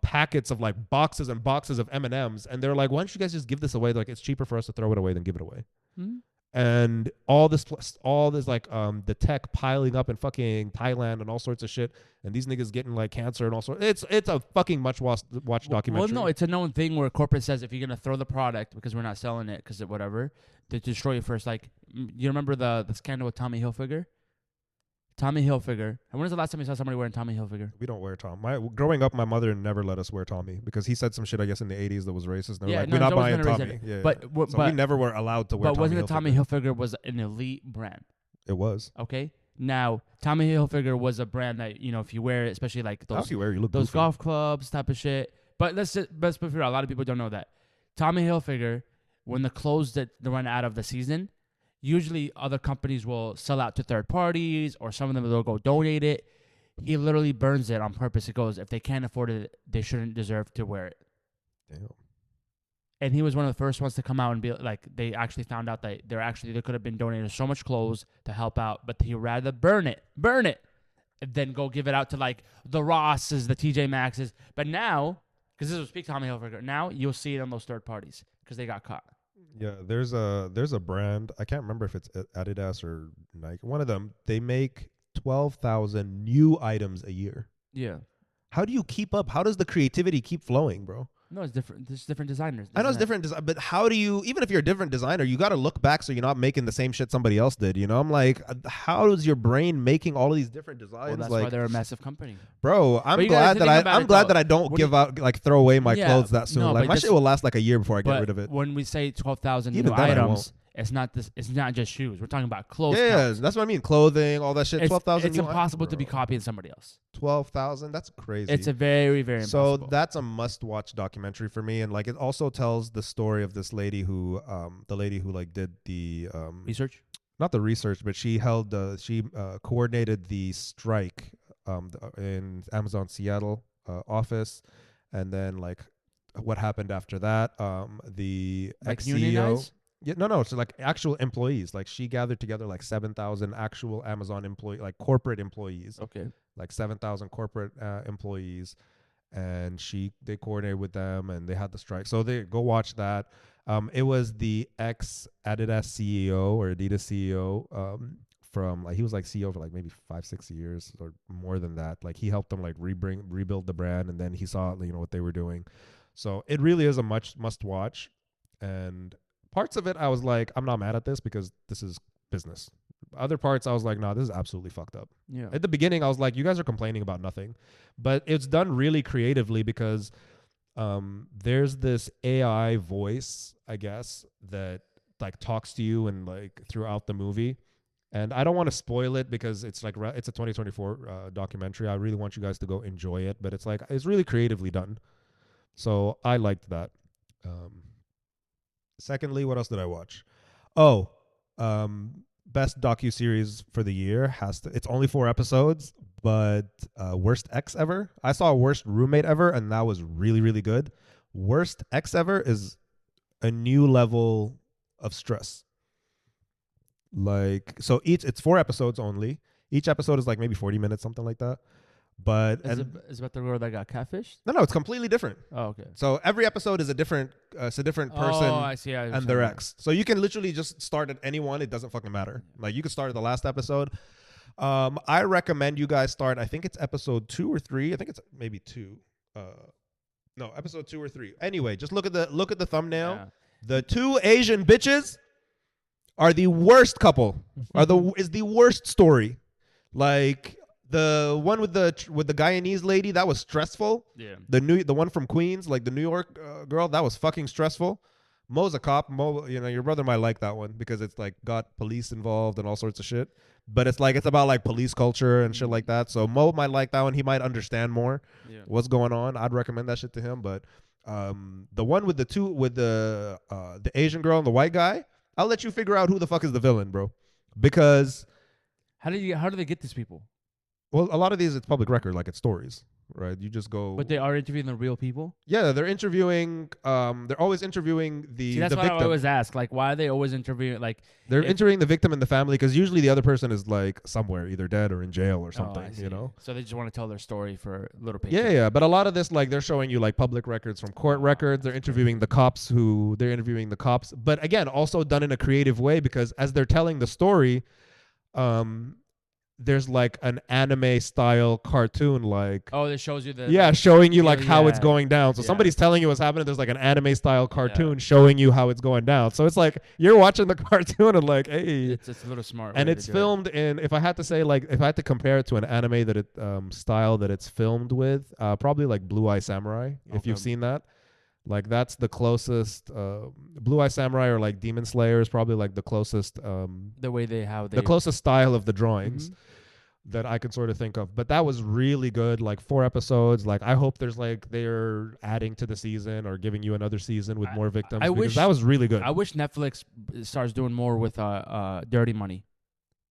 packets of like boxes and boxes of M&Ms, and they're like, why don't you guys just give this away? Like it's cheaper for us to throw it away than give it away. Mm-hmm. And all this like the tech piling up in fucking Thailand and all sorts of shit, and these niggas getting like cancer and all sorts. It's a fucking much watch documentary. Well, no, it's a known thing where corporate says if you're gonna throw the product because we're not selling it because whatever, to destroy it first. Like you remember the scandal with Tommy Hilfiger? Tommy Hilfiger. And when was the last time you saw somebody wearing Tommy Hilfiger? We don't wear Tom. Growing up, my mother never let us wear Tommy because he said some shit, I guess, in the 80s that was racist. And we're not buying Tommy. Yeah, but we never were allowed to wear Tommy Hilfiger. But wasn't it Tommy Hilfiger was an elite brand? It was. Okay. Now, Tommy Hilfiger was a brand that, if you wear it, especially like those, you look those goofy. golf clubs type of shit. But let's be fair, a lot of people don't know that. Tommy Hilfiger, when the clothes that they run out of the season, usually other companies will sell out to third parties or some of them will go donate it. He literally burns it on purpose. He goes, if they can't afford it, they shouldn't deserve to wear it. Damn. And he was one of the first ones to come out and be like, they actually found out that they could have been donated so much clothes to help out, but he'd rather burn it, and then go give it out to like the Rosses, the TJ Maxxes. But now, because this will speak to Tommy Hilfiger, now you'll see it on those third parties because they got caught. Yeah, there's a brand, I can't remember if it's Adidas or Nike. One of them, they make 12,000 new items a year. Yeah. How do you keep up? How does the creativity keep flowing, bro? No, it's different. There's different designers. I know it's different, but how do you, even if you're a different designer, you got to look back so you're not making the same shit somebody else did, I'm like, how is your brain making all of these different designs? Well, that's like, why they're a massive company. Bro, I'm glad that I don't throw away my clothes that soon. Like my shit will last like a year before I get rid of it. When we say 12,000 new items, it's not just shoes. We're talking about clothes. Yeah, that's what I mean. Clothing, all that shit. 12,000. It's impossible to be copying somebody else. 12,000. That's crazy. It's a very, very impossible. So that's a must-watch documentary for me, and like it also tells the story of this lady who, like did the research. Not the research, but she coordinated the strike in Amazon Seattle office, and then like what happened after that. The ex-CEO. Yeah, no. So like actual employees, like she gathered together like 7,000 actual Amazon like corporate employees. Okay. Like 7,000 corporate employees, and they coordinated with them, and they had the strike. So they go watch that. It was the ex Adidas CEO or Adidas CEO from like he was like CEO for like maybe 5-6 years or more than that. Like he helped them like rebuild the brand, and then he saw what they were doing. So it really is a must watch, and parts of it I was like, I'm not mad at this because this is business. Other parts I was like, nah, this is absolutely fucked up. Yeah. At the beginning I was like, you guys are complaining about nothing, but it's done really creatively because there's this AI voice, I guess, that like talks to you and like throughout the movie. And I don't want to spoil it because it's like it's a 2024 documentary. I really want you guys to go enjoy it, but it's really creatively done. So I liked that. Secondly, what else did I watch? Oh, best docuseries for the year has to. It's only 4 episodes, but worst ex ever. I saw worst roommate ever, and that was really really good. Worst ex ever is a new level of stress. Like so, it's 4 episodes only. Each episode is like maybe 40 minutes, something like that. But Is it about the girl that got catfished? no, it's completely different. Oh, okay. So every episode is a different, person. Oh, I see. And their ex. So you can literally just start at any one. It doesn't fucking matter. Like you could start at the last episode. I recommend you guys start. I think it's episode 2 or 3. I think it's maybe 2. No, episode 2 or 3. Anyway, just look at the thumbnail. Yeah. The 2 Asian bitches are the worst couple. Is the worst story. Like the one with the Guyanese lady, that was stressful. Yeah. The one from Queens, like the New York girl, that was fucking stressful. Mo's a cop. Mo, your brother might like that one because it's like got police involved and all sorts of shit. But it's about like police culture and shit like that. So Mo might like that one. He might understand more what's going on. I'd recommend that shit to him. But the one with the Asian girl and the white guy, I'll let you figure out who the fuck is the villain, bro. Because how do they get these people? well, a lot of these it's public record, like it's stories, right? You just go. But they are interviewing the real people. Yeah, they're interviewing. They're always interviewing See, that's the why victim. I always ask, like, why are they always interviewing? Like, They're interviewing the victim and the family because usually the other person is like somewhere, either dead or in jail or something. I see. You know. So they just want to tell their story for a little paycheck. Yeah. But a lot of this, like, they're showing you like public records from court records. They're interviewing the cops but again, also done in a creative way because as they're telling the story, there's like an anime style cartoon, like it shows you showing you like how it's yeah. going down. So Yeah. somebody's telling you what's happening. There's like an anime style cartoon showing you how it's going down. So it's like you're watching the cartoon and like, hey, it's a little smart. and way it's to do filmed in. If I had to compare it to an anime that it style that it's filmed with, probably like Blue Eye Samurai. If you've seen that. Like that's the closest. Blue Eye Samurai or like Demon Slayer is probably like the closest. The closest style of the drawings that I can sort of think of. But that was really good. Like 4 episodes. Like I hope there's like they're adding to the season or giving you another season with more victims. I wish that was really good. I wish Netflix starts doing more with Dirty Money.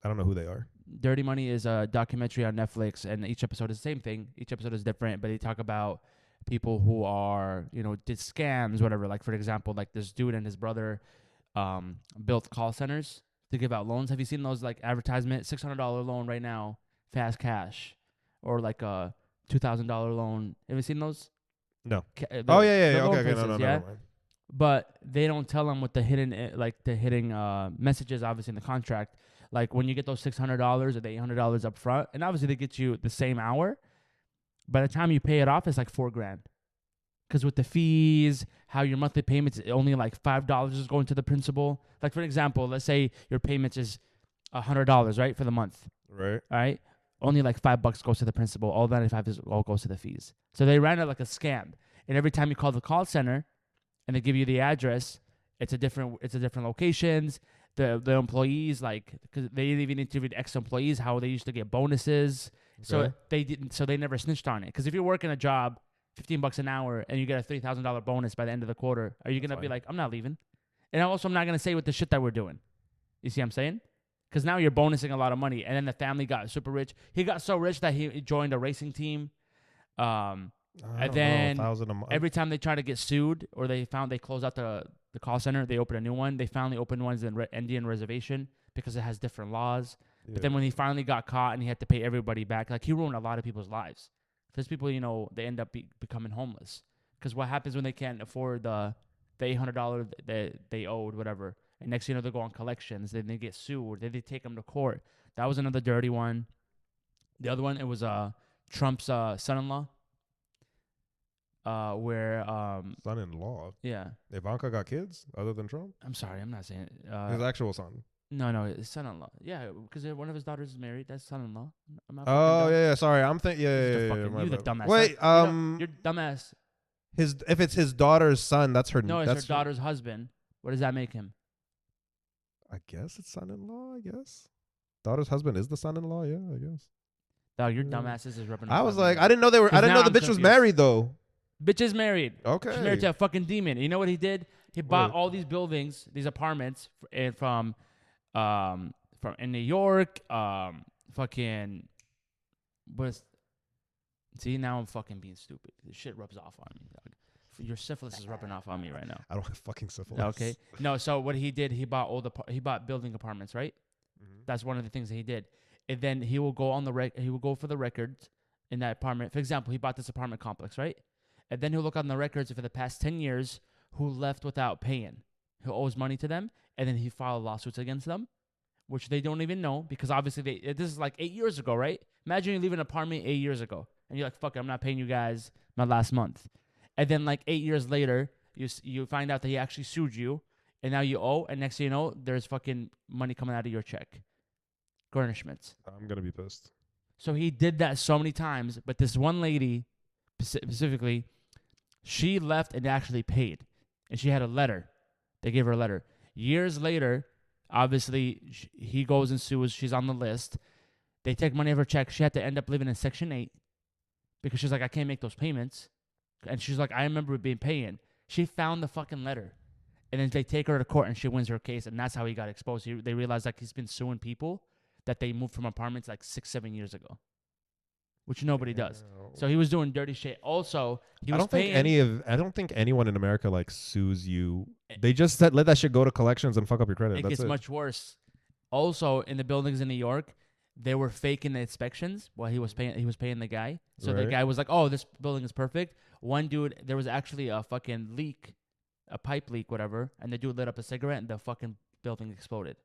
I don't know who they are. Dirty Money is a documentary on Netflix, and each episode is the same thing. Each episode is different, but they talk about people who are, did scams, whatever. Like, for example, like this dude and his brother built call centers to give out loans. Have you seen those, like, advertisement, $600 loan right now, fast cash, or like a $2,000 loan? Have you seen those? No. Yeah. Okay, no, never mind. But they don't tell them what the hidden messages, obviously, in the contract. Like, when you get those $600 or the $800 up front, and obviously they get you the same hour, by the time you pay it off, it's like $4,000. Because with the fees, how your monthly payments, only like $5 is going to the principal. Like, for example, let's say your payments is $100, right, for the month. Right. All right. Only like $5 goes to the principal. All 95 is all goes to the fees. So they ran it like a scam. And every time you call the call center, and they give you the address, it's a different locations. The employees, like, because they even interviewed ex-employees how they used to get bonuses. So they didn't. So they never snitched on it. Because if you're working a job, $15 an hour, and you get a $3,000 bonus by the end of the quarter, are you gonna be like, I'm not leaving? And also, I'm not gonna say with the shit that we're doing. You see what I'm saying? Because now you're bonusing a lot of money, and then the family got super rich. He got so rich that he joined a racing team. And then every time they try to get sued, or they close out the call center, they open a new one. They finally opened ones in Indian reservation because it has different laws. Yeah. But then when he finally got caught and he had to pay everybody back, like, he ruined a lot of people's lives. There's people, they end up becoming homeless. Because what happens when they can't afford the $800 that they owed, whatever, and next thing you know, they go on collections, then they get sued, then they take them to court. That was another dirty one. The other one, it was Trump's son-in-law. Son-in-law? Yeah. Ivanka got kids other than Trump? I'm sorry, I'm not saying it. His actual son. No, his son-in-law. Yeah, because one of his daughters is married. That's son-in-law. Oh, yeah, sorry. I'm thinking, yeah. You the dumbass. Wait, you're dumbass. If it's his daughter's son, that's her. No, it's her daughter's husband. What does that make him? I guess it's son-in-law, I guess. Daughter's husband is the son-in-law, yeah, I guess. Dog, your dumbasses is ripping. I was like, I didn't know the bitch was married, though. Bitch is married. Okay. She's married to a fucking demon. You know what he did? He bought What? all these buildings, these apartments, from in New York. Fucking was. See, now I'm fucking being stupid. This shit rubs off on me, dog. Your syphilis is rubbing off on me right now. I don't have fucking syphilis. Okay. No, so what he did, he bought building apartments, right? Mm-hmm. That's one of the things that he did. And then he will go on he will go for the records in that apartment. For example, he bought this apartment complex, right? And then he'll look on the records for the past 10 years who left without paying. Who owes money to them, and then he filed lawsuits against them, which they don't even know because obviously this is like 8 years ago, right? Imagine you leave an apartment 8 years ago, and you're like, fuck it, I'm not paying you guys my last month. And then like 8 years later, you find out that he actually sued you, and now you owe, and next thing you know, there's fucking money coming out of your check. Garnishments. I'm going to be pissed. So he did that so many times, but this one lady, specifically, she left and actually paid. And she had a letter. They gave her a letter. Years later, obviously, he goes and sues. She's on the list. They take money of her check. She had to end up living in Section 8 because she's like, I can't make those payments. And she's like, I remember being paying. She found the fucking letter. And then they take her to court and she wins her case. And that's how he got exposed. They realized like he's been suing people that they moved from apartments like 6-7 years ago, which nobody does. So he was doing dirty shit. Also, I don't think anyone in America like sues you. They just let that shit go to collections and fuck up your credit. It gets much worse. Also, in the buildings in New York, they were faking the inspections while he was paying the guy. So the guy was like, "Oh, this building is perfect." One dude, there was actually a fucking leak, a pipe leak, whatever, and the dude lit up a cigarette and the fucking building exploded.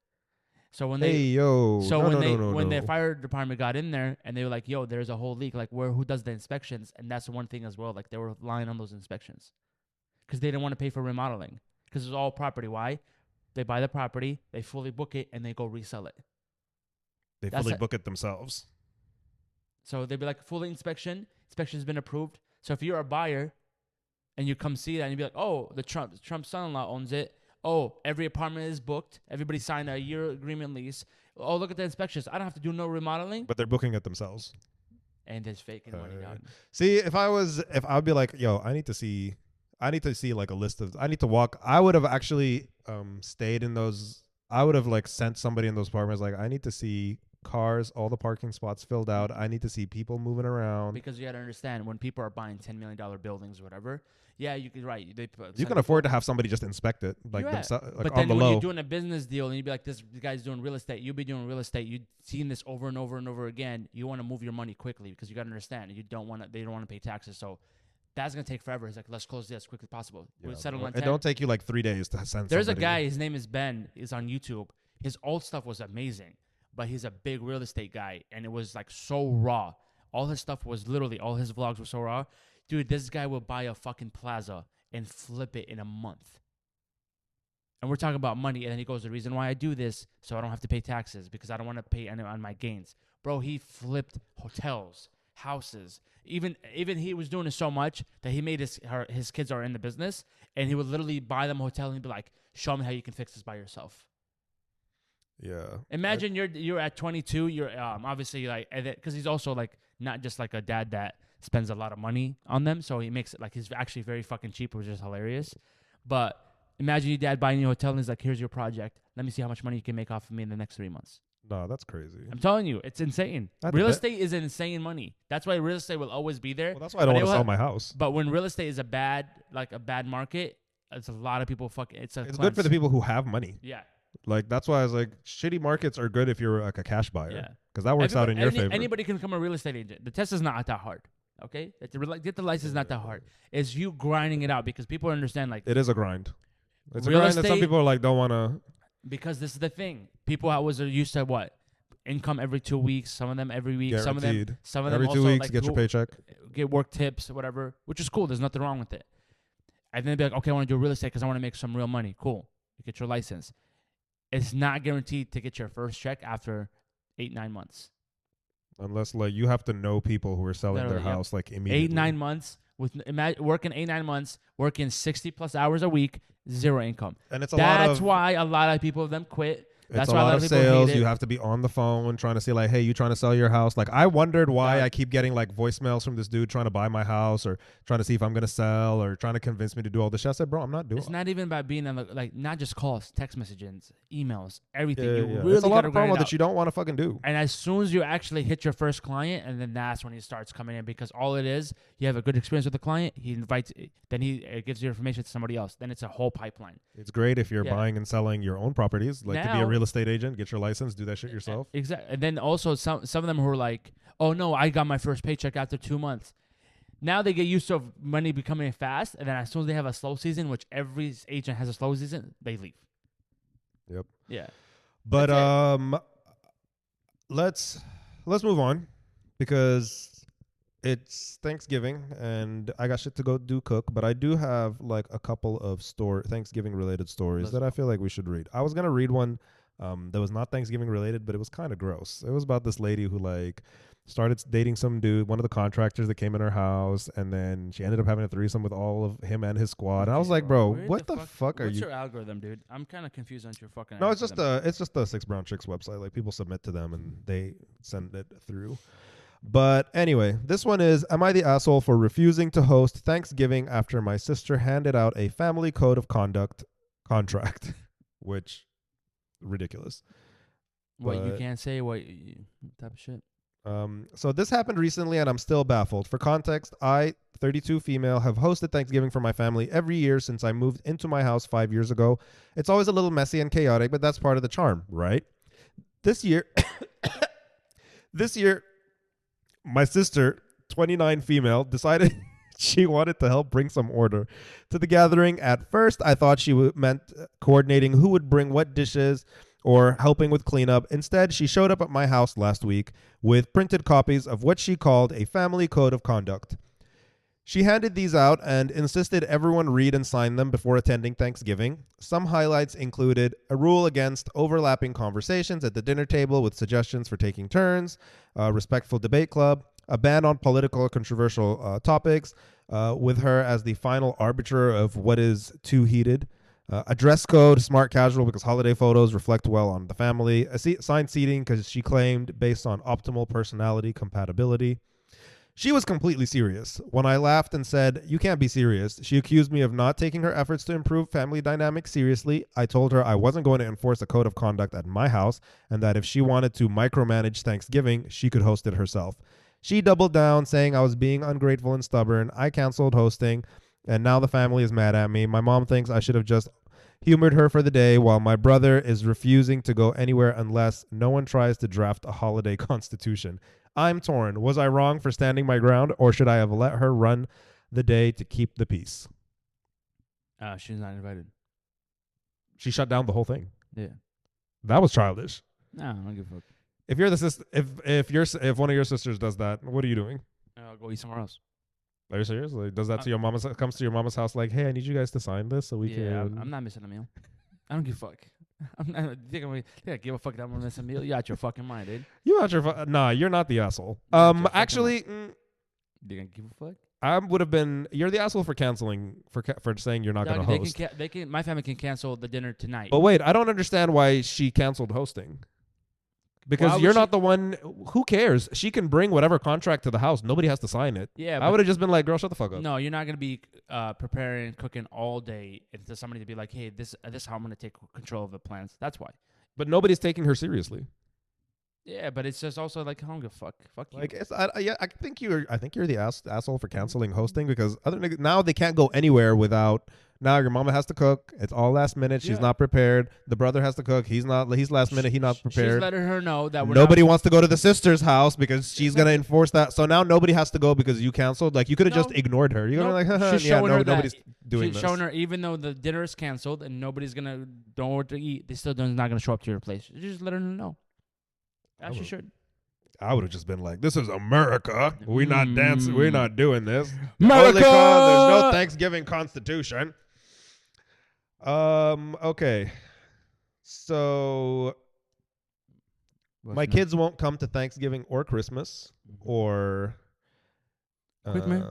So when when the fire department got in there and they were like, "Yo, there's a whole leak. Like, who does the inspections?" And that's one thing as well. Like, they were lying on those inspections because they didn't want to pay for remodeling because it's all property. Why? They buy the property, they fully book it, and they go resell it. They fully book it themselves. So they'd be like, fully inspection's been approved. So if you're a buyer and you come see that and you'd be like, "Oh, the Trump son-in-law owns it. Oh, every apartment is booked. Everybody signed a year agreement lease. Oh, look at the inspections. I don't have to do no remodeling." But they're booking it themselves. And there's faking money, dog. See, if I'd be like, "Yo, I need to see like a list of, I need to walk." I would have actually stayed in those. I would have like sent somebody in those apartments like, I need to see cars, all the parking spots filled out. I need to see people moving around. Because you got to understand, when people are buying $10 million buildings or whatever, yeah, you could, right. You can afford to have somebody just inspect it, like themselves, like but on the then low. when you're doing a business deal and you'd be like, this guy's doing real estate, you'll be doing real estate, you've seen this over and over and over again. You want to move your money quickly because you got to understand, they don't want to pay taxes. So that's going to take forever. It's like, let's close this as quickly as possible. Yeah, settle on it don't take you like 3 days to send There's somebody. A guy, his name is Ben, is on YouTube. His old stuff was amazing, but he's a big real estate guy, and it was like so raw. All his stuff was literally, all his vlogs were so raw. Dude, this guy will buy a fucking plaza and flip it in a month. And we're talking about money, and then he goes, "The reason why I do this, so I don't have to pay taxes, because I don't want to pay on my gains." Bro, he flipped hotels, houses. Even he was doing it so much that he made his kids are in the business, and he would literally buy them a hotel and he'd be like, "Show me how you can fix this by yourself." Yeah. Imagine you're at 22. You're obviously like, because he's also like not just like a dad that spends a lot of money on them, so he makes it like he's actually very fucking cheap, which is hilarious. But imagine your dad buying you a hotel and he's like, "Here's your project. Let me see how much money you can make off of me in the next 3 months." No, that's crazy. I'm telling you, it's insane. Real estate is insane money. That's why real estate will always be there. Well, that's why I don't want to sell my house. But when real estate is a bad market, it's a lot of people fucking. It's good for the people who have money. Yeah. Like, that's why I was like, shitty markets are good if you're like a cash buyer. Yeah. Because that works out in your favor. Anybody can become a real estate agent. The test is not that hard. Okay? Get the license is not that hard. It's you grinding it out because people understand like. It is a grind. It's a grind that some people are like, don't want to. Because this is the thing. People are used to what? Income every 2 weeks. Some of them every week. Guaranteed. Some of them every also 2 weeks, like get your paycheck. Get work tips, whatever, which is cool. There's nothing wrong with it. And then be like, okay, I want to do real estate because I want to make some real money. Cool. You get your license. It's not guaranteed to get your first check after 8-9 months. Unless like you have to know people who are selling their house like immediately. 8-9 months working 8-9 months, working 60+ hours a week, zero income. And it's That's why a lot of people of them quit. It's a lot of sales. You have to be on the phone trying to say like, hey, you trying to sell your house? Like, I wondered why I keep getting like voicemails from this dude trying to buy my house or trying to see if I'm going to sell or trying to convince me to do all this shit. I said, bro, I'm not doing it. It's not even about being on the, like, not just calls, text messages, emails, everything. Yeah, You yeah. really It's a lot of promo promo that you don't want to fucking do. And as soon as you actually hit your first client, and then that's when he starts coming in, because all it is, you have a good experience with the client, he invites, then he gives your information to somebody else. Then it's a whole pipeline. It's great if you're buying and selling your own properties, like to be a real estate agent, get your license, do that shit yourself. Exactly. And then also some of them who are like, oh no, I got my first paycheck after 2 months. Now they get used to money becoming fast, and then as soon as they have a slow season, which every agent has a slow season, they leave. Yep. Yeah. But let's move on, because it's Thanksgiving and I got shit to go cook, but I do have like a couple of Thanksgiving related stories that I feel like we should read. I was going to read one that was not Thanksgiving related, but it was kind of gross. It was about this lady who like started dating some dude, one of the contractors that came in her house, and then she ended up having a threesome with all of him and his squad. And I was like, bro, what the fuck are you? What's your algorithm, dude? I'm kind of confused on your fucking No, algorithm. it's just the Six Brown Chicks website. Like, people submit to them and they send it through. But anyway, this one is, am I the asshole for refusing to host Thanksgiving after my sister handed out a family code of conduct contract? Which, ridiculous. What, you can't say what type of shit? So this happened recently and I'm still baffled. For context, I, 32 female, have hosted Thanksgiving for my family every year since I moved into my house 5 years ago. It's always a little messy and chaotic, but that's part of the charm, right? This year, my sister, 29 female, decided she wanted to help bring some order to the gathering. At first, I thought she meant coordinating who would bring what dishes or helping with cleanup. Instead, she showed up at my house last week with printed copies of what she called a family code of conduct. She handed these out and insisted everyone read and sign them before attending Thanksgiving. Some highlights included a rule against overlapping conversations at the dinner table with suggestions for taking turns, a respectful debate club, a ban on political or controversial topics, with her as the final arbiter of what is too heated, a dress code, smart casual because holiday photos reflect well on the family, assigned seating because she claimed based on optimal personality compatibility. She was completely serious. When I laughed and said, "You can't be serious," she accused me of not taking her efforts to improve family dynamics seriously. I told her I wasn't going to enforce a code of conduct at my house and that if she wanted to micromanage Thanksgiving, she could host it herself. She doubled down, saying I was being ungrateful and stubborn. I canceled hosting, and now the family is mad at me. My mom thinks I should have just humored her for the day, while my brother is refusing to go anywhere unless no one tries to draft a holiday constitution. I'm torn. Was I wrong for standing my ground, or should I have let her run the day to keep the peace? She's not invited. She shut down the whole thing. Yeah. That was childish. No, I don't give a fuck. If you're the if one of your sisters does that, what are you doing? I'll go eat somewhere else. Are you serious? Like, does that to your mama's? Comes to your mama's house like, hey, I need you guys to sign this so we can. I'm not missing a meal. I don't give a fuck. I'm not think I give a fuck that I'm gonna miss a meal. You out your fucking mind, dude. You out your nah. You're not the asshole. Actually, you gonna give a fuck? I would have been. You're the asshole for canceling for saying you're not gonna host. They can. My family can cancel the dinner tonight. But wait, I don't understand why she canceled hosting. Because you're not the one. Who cares? She can bring whatever contract to the house. Nobody has to sign it. Yeah, I would have just been like, girl, shut the fuck up. No, you're not gonna be preparing, cooking all day to somebody to be like, hey, this is how I'm gonna take control of the plans. That's why. But nobody's taking her seriously. Yeah, but it's just also like, I don't give a fuck. Fuck you. Like, I think you're the asshole for canceling hosting, because other niggas now they can't go anywhere without. Now your mama has to cook. It's all last minute. She's not prepared. The brother has to cook. He's last minute. He's not prepared. She's letting her know that nobody wants to go to the sister's house because she's gonna enforce that. So now nobody has to go because you canceled. Like, you could have just ignored her. You're gonna be like, yeah, nobody's doing this. She's showing her, even though the dinner is canceled and nobody's gonna don't want to eat, they still not gonna show up to your place. You just let her know. As she should. I would have just been like, this is America. We're not dancing. We're not doing this. America! Only 'cause there's no Thanksgiving Constitution. Okay. So my kids won't come to Thanksgiving or Christmas or Quick, man.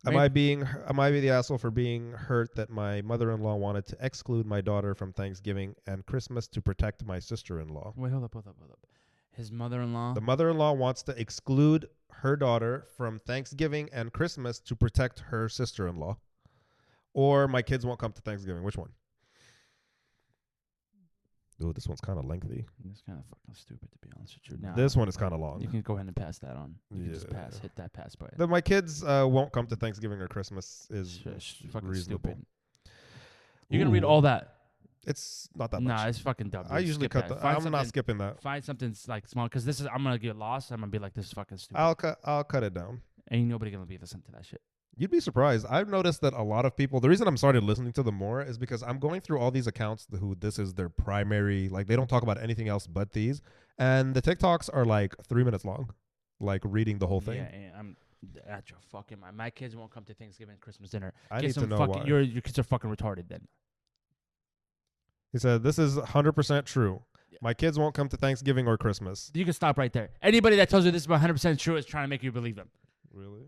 Am I the asshole for being hurt that my mother-in-law wanted to exclude my daughter from Thanksgiving and Christmas to protect my sister-in-law? Wait, hold up. His mother-in-law. The mother-in-law wants to exclude her daughter from Thanksgiving and Christmas to protect her sister-in-law. Or my kids won't come to Thanksgiving. Which one? Ooh, this one's kind of lengthy. It's kind of fucking stupid, to be honest with you. Now, this one is kind of long. You can go ahead and pass that on. You can just hit that pass button. That my kids won't come to Thanksgiving or Christmas is fucking reasonable. Stupid. You're going to read all that? It's not that much. Nah, it's fucking dumb. I usually cut that. I'm not skipping that. Find something like small, because this is, I'm going to get lost. I'm going to be like, this is fucking stupid. I'll cut it down. Ain't nobody going to be listening to that shit. You'd be surprised. I've noticed that a lot of people, the reason I'm started listening to them more is because I'm going through all these accounts who this is their primary, like they don't talk about anything else but these. And the TikToks are like 3 minutes long, like reading the whole thing. Yeah, I'm at your fucking mind. My kids won't come to Thanksgiving, Christmas dinner. I need to know why. Your kids are fucking retarded then. He said, this is 100% true. Yeah. My kids won't come to Thanksgiving or Christmas. You can stop right there. Anybody that tells you this is 100% true is trying to make you believe them. Really?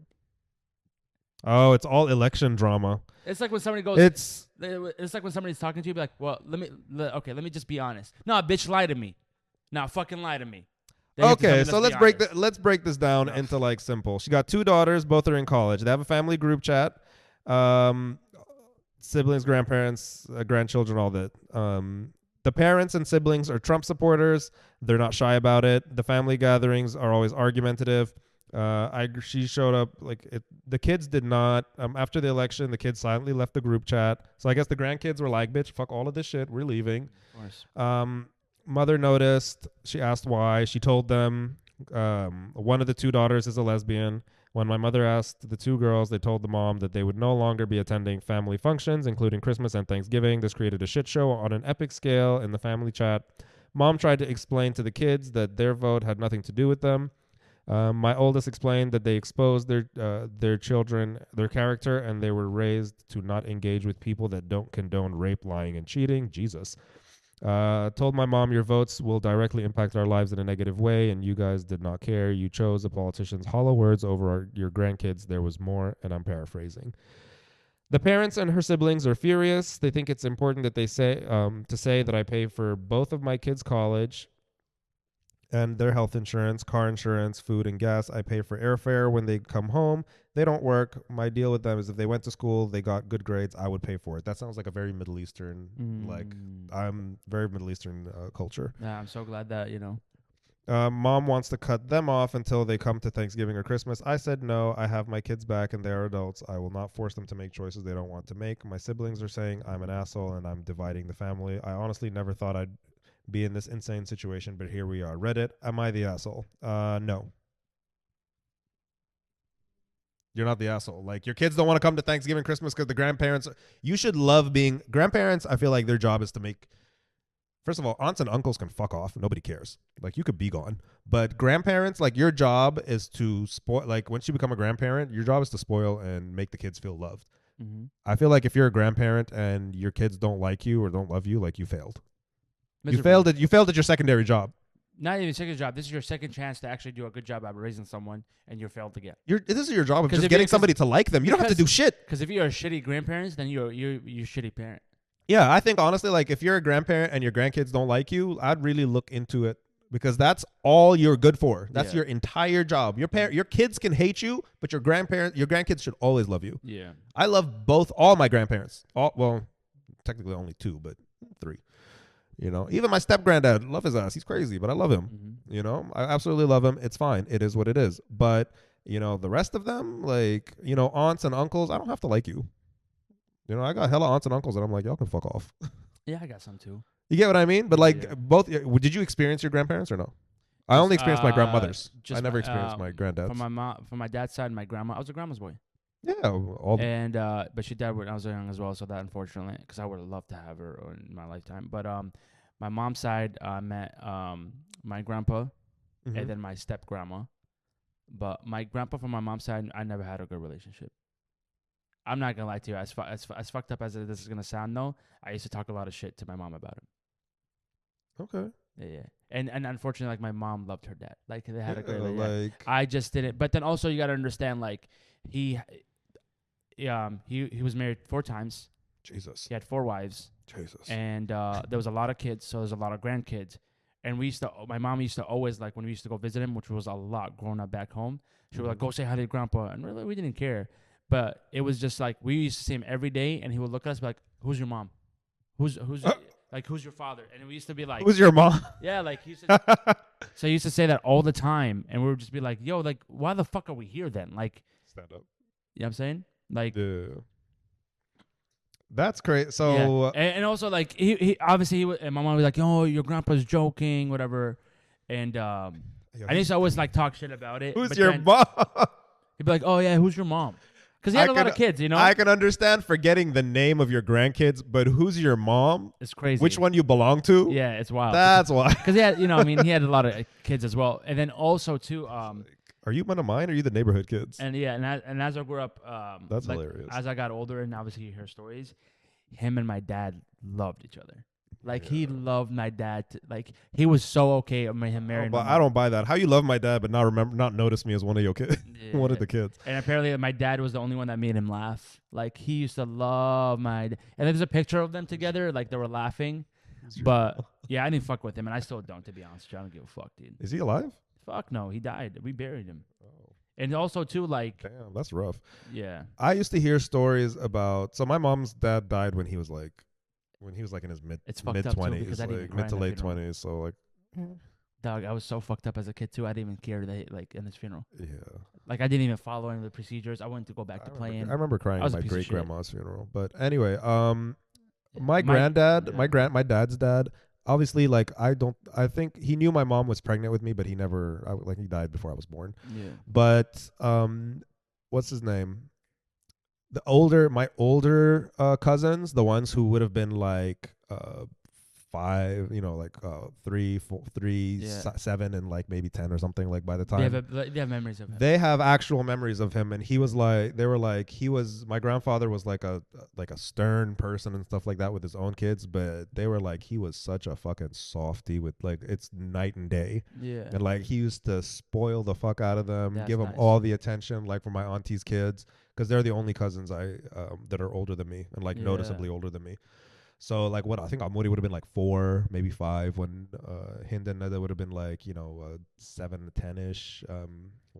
Oh, it's all election drama. It's like when somebody goes. It's like when somebody's talking to you, be like, "Well, let me just be honest." No, bitch, lie to me. No, fucking lie to me. Okay, so let's break this down into like simple. She got 2 daughters, both are in college. They have a family group chat. Siblings, grandparents, grandchildren, all that. The parents and siblings are Trump supporters. They're not shy about it. The family gatherings are always argumentative. She showed up the kids did not after the election. The kids silently left the group chat. So I guess the grandkids were like, "Bitch, fuck all of this shit. We're leaving." Of course. Mother noticed. She asked why. She told them one of the 2 daughters is a lesbian. When my mother asked the 2 girls, they told the mom that they would no longer be attending family functions, including Christmas and Thanksgiving. This created a shit show on an epic scale in the family chat. Mom tried to explain to the kids that their vote had nothing to do with them. My oldest explained that they exposed their children, their character, and they were raised to not engage with people that don't condone rape, lying, and cheating. Jesus. Told my mom, your votes will directly impact our lives in a negative way, and you guys did not care. You chose a politician's hollow words over your grandkids. There was more, and I'm paraphrasing. The parents and her siblings are furious. They think it's important that they say that I pay for both of my kids' college and their health insurance, car insurance, food, and gas. I pay for airfare when they come home. They don't work. My deal with them is if they went to school, they got good grades, I would pay for it. That sounds like a very Middle Eastern, I'm very Middle Eastern culture. Yeah, I'm so glad that, Mom wants to cut them off until they come to Thanksgiving or Christmas. I said no. I have my kids back and they are adults. I will not force them to make choices they don't want to make. My siblings are saying I'm an asshole and I'm dividing the family. I honestly never thought I'd be in this insane situation, but here we are. Reddit, am I the asshole? No. You're not the asshole. Like, your kids don't want to come to Thanksgiving, Christmas because the grandparents, you should love being grandparents. I feel like their job is to make, first of all, aunts and uncles can fuck off. Nobody cares. Like, you could be gone. But grandparents, like, your job is to spoil, like, once you become a grandparent, your job is to spoil and make the kids feel loved. Mm-hmm. I feel like if you're a grandparent and your kids don't like you or don't love you, like, you failed. You failed at your secondary job. Not even second job. This is your second chance to actually do a good job at raising someone, and you failed again. This is your job of just getting somebody to like them. You don't have to do shit. Because if you're a shitty grandparent, then you're shitty parent. Yeah, I think honestly, like if you're a grandparent and your grandkids don't like you, I'd really look into it because that's all you're good for. That's your entire job. Your kids can hate you, but your grandkids should always love you. Yeah, I love all my grandparents. Well, technically only 2, but 3. Even my step-granddad, love his ass. He's crazy, but I love him. Mm-hmm. I absolutely love him. It's fine. It is what it is. But, the rest of them, like, aunts and uncles, I don't have to like you. I got hella aunts and uncles that I'm like, y'all can fuck off. Yeah, I got some too. You get what I mean? But, like, both, did you experience your grandparents or no? I only experienced my grandmothers. I never experienced my granddads. From my dad's side, my grandma, I was a grandma's boy. Yeah. But she died when I was young as well, so that unfortunately, because I would have loved to have her in my lifetime. But my mom's side, I met my grandpa and then my step grandma. But my grandpa from my mom's side, I never had a good relationship. I'm not gonna lie to you. As fucked up as this is gonna sound, though, I used to talk a lot of shit to my mom about him. Okay. Yeah. And unfortunately, like, my mom loved her dad. Like, they had a great relationship. I just didn't. But then also, you gotta understand, like, he he was married 4 times. Jesus. He had 4 wives, Jesus. and there was a lot of kids, so there's a lot of grandkids. And my mom used to always, like, when we used to go visit him, which was a lot growing up back home, she would like, go say hi to your grandpa, and really we didn't care. But it was just like we used to see him every day, and he would look at us and be like, "Who's your mom? Who's like who's your father?" And we used to be like, "Who's your mom?" Yeah, like he used to, so he used to say that all the time, and we would just be like, "Yo, like, why the fuck are we here then?" Like, stand up. You know what I'm saying? Like, yeah. That's great. So, yeah. And also, like, he obviously, and my mom was like, "Oh, your grandpa's joking, whatever." And I used to always like talk shit about it. Who's your mom? He'd be like, "Oh yeah, who's your mom?" Because he had a lot of kids, you know. I can understand forgetting the name of your grandkids, but who's your mom? It's crazy. Which one you belong to? Yeah, it's wild. That's why. Because he had, he had a lot of kids as well, and then also too. Are you one of mine? Or are you the neighborhood kids? And yeah, and as I grew up, that's hilarious. As I got older, and obviously you hear stories, him and my dad loved each other. Like he loved my dad. Like he was so okay with him marrying. But I don't buy that. How you love my dad, but not notice me as one of your kids, one of the kids. And apparently, my dad was the only one that made him laugh. Like he used to love my. And there's a picture of them together, like they were laughing. But yeah, I didn't fuck with him, and I still don't, to be honest. I don't give a fuck, dude. Is he alive? Fuck no, he died. We buried him. Oh. And also too, like, damn, that's rough. Yeah. I used to hear stories about. So my mom's dad died when he was like in his mid 20s, like mid to late 20s. So like, dog, I was so fucked up as a kid too. I didn't even care that like in his funeral. Yeah. Like I didn't even follow any of the procedures. I wanted to go back to playing. I remember crying at my great grandma's funeral. But anyway, my dad's dad. Obviously, like I think he knew my mom was pregnant with me, but he died before I was born. Yeah. But what's his name? My older cousins, the ones who would have been like 5, like 3, 4, 3, 7, and like maybe 10 or something, like by the time they have memories of him. They have actual memories of him, and he was like, my grandfather was like a stern person and stuff like that with his own kids, but they were like, he was such a fucking softy with like, it's night and day. Yeah. And like he used to spoil the fuck out of them, give them all the attention, like for my auntie's kids, because they're the only cousins that are older than me and like noticeably older than me. So like I think Amori would have been like 4, maybe 5 when Hind and Neda would have been like 7 to 10ish,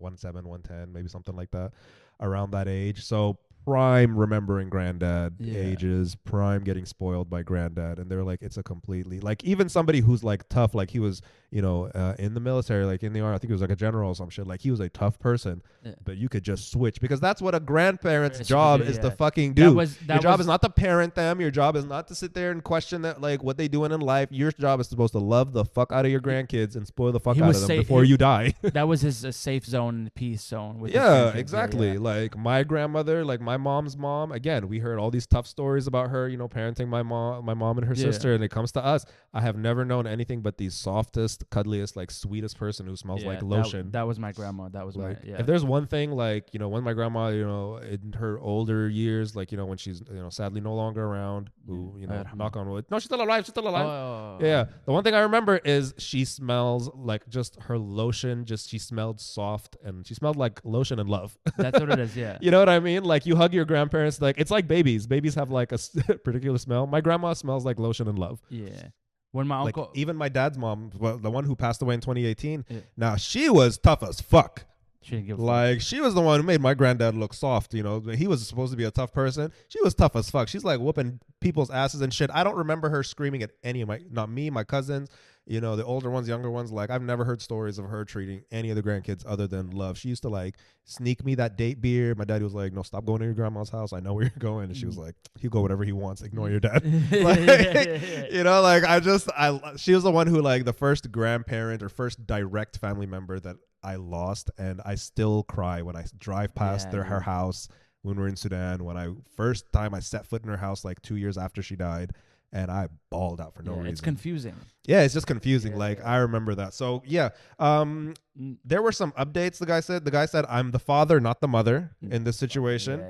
1-7, 1-10, maybe something like that, around that age. So prime remembering granddad ages, prime getting spoiled by granddad, and they're like, it's a completely like, even somebody who's like tough, like he was in the military, like in the army, I think he was like a general or some shit, like he was a tough person, but you could just switch, because that's what a grandparent's job is to fucking do. Your job is not to parent them, your job is not to sit there and question that, like what they doing in life. Your job is supposed to love the fuck out of your grandkids and spoil the fuck out of them before you die. That was his safe zone and peace zone with exactly. Like my grandmother, like my mom's mom, again, we heard all these tough stories about her, parenting my mom and her sister, and it comes to us, I have never known anything but the softest, cuddliest, like sweetest person who smells like lotion. That was my grandma. That was like, if there's one thing, like when my grandma, in her older years, like when she's sadly no longer around, who knock on wood, no, she's still alive, yeah, the one thing I remember is she smells like, just her lotion, she smelled soft, and she smelled like lotion and love. That's what it is. Yeah. You know what I mean? Like you hug your grandparents, like it's like babies have like a particular smell. My grandma smells like lotion and love. Yeah. When my uncle, like, even my dad's mom, the one who passed away in 2018, now she was tough as fuck. She was the one who made my granddad look soft. He was supposed to be a tough person. She was tough as fuck. She's like whooping people's asses and shit. I don't remember her screaming at any of my cousins, the older ones, younger ones. Like I've never heard stories of her treating any of the grandkids other than love. She used to like sneak me that date beer. My daddy was like, no, stop going to your grandma's house. I know where you're going. And she was like, he'll go whatever he wants. Ignore your dad. She was the one who, like, the first grandparent or first direct family member that I lost, and I still cry when I drive past her house when we're in Sudan. When first time I set foot in her house, like 2 years after she died, and I bawled out for no reason. It's confusing. Yeah, it's just confusing. I remember that. So there were some updates. The guy said I'm the father, not the mother in this situation.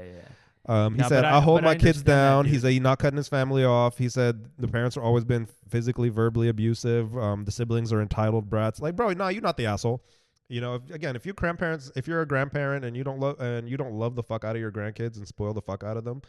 He said, I'll hold my kids down. He said he's not cutting his family off. He said the parents are always been physically, verbally abusive. The siblings are entitled brats. Like, bro, no, you're not the asshole. You know, if you're grandparents, if you're a grandparent and you don't love the fuck out of your grandkids and spoil the fuck out of them,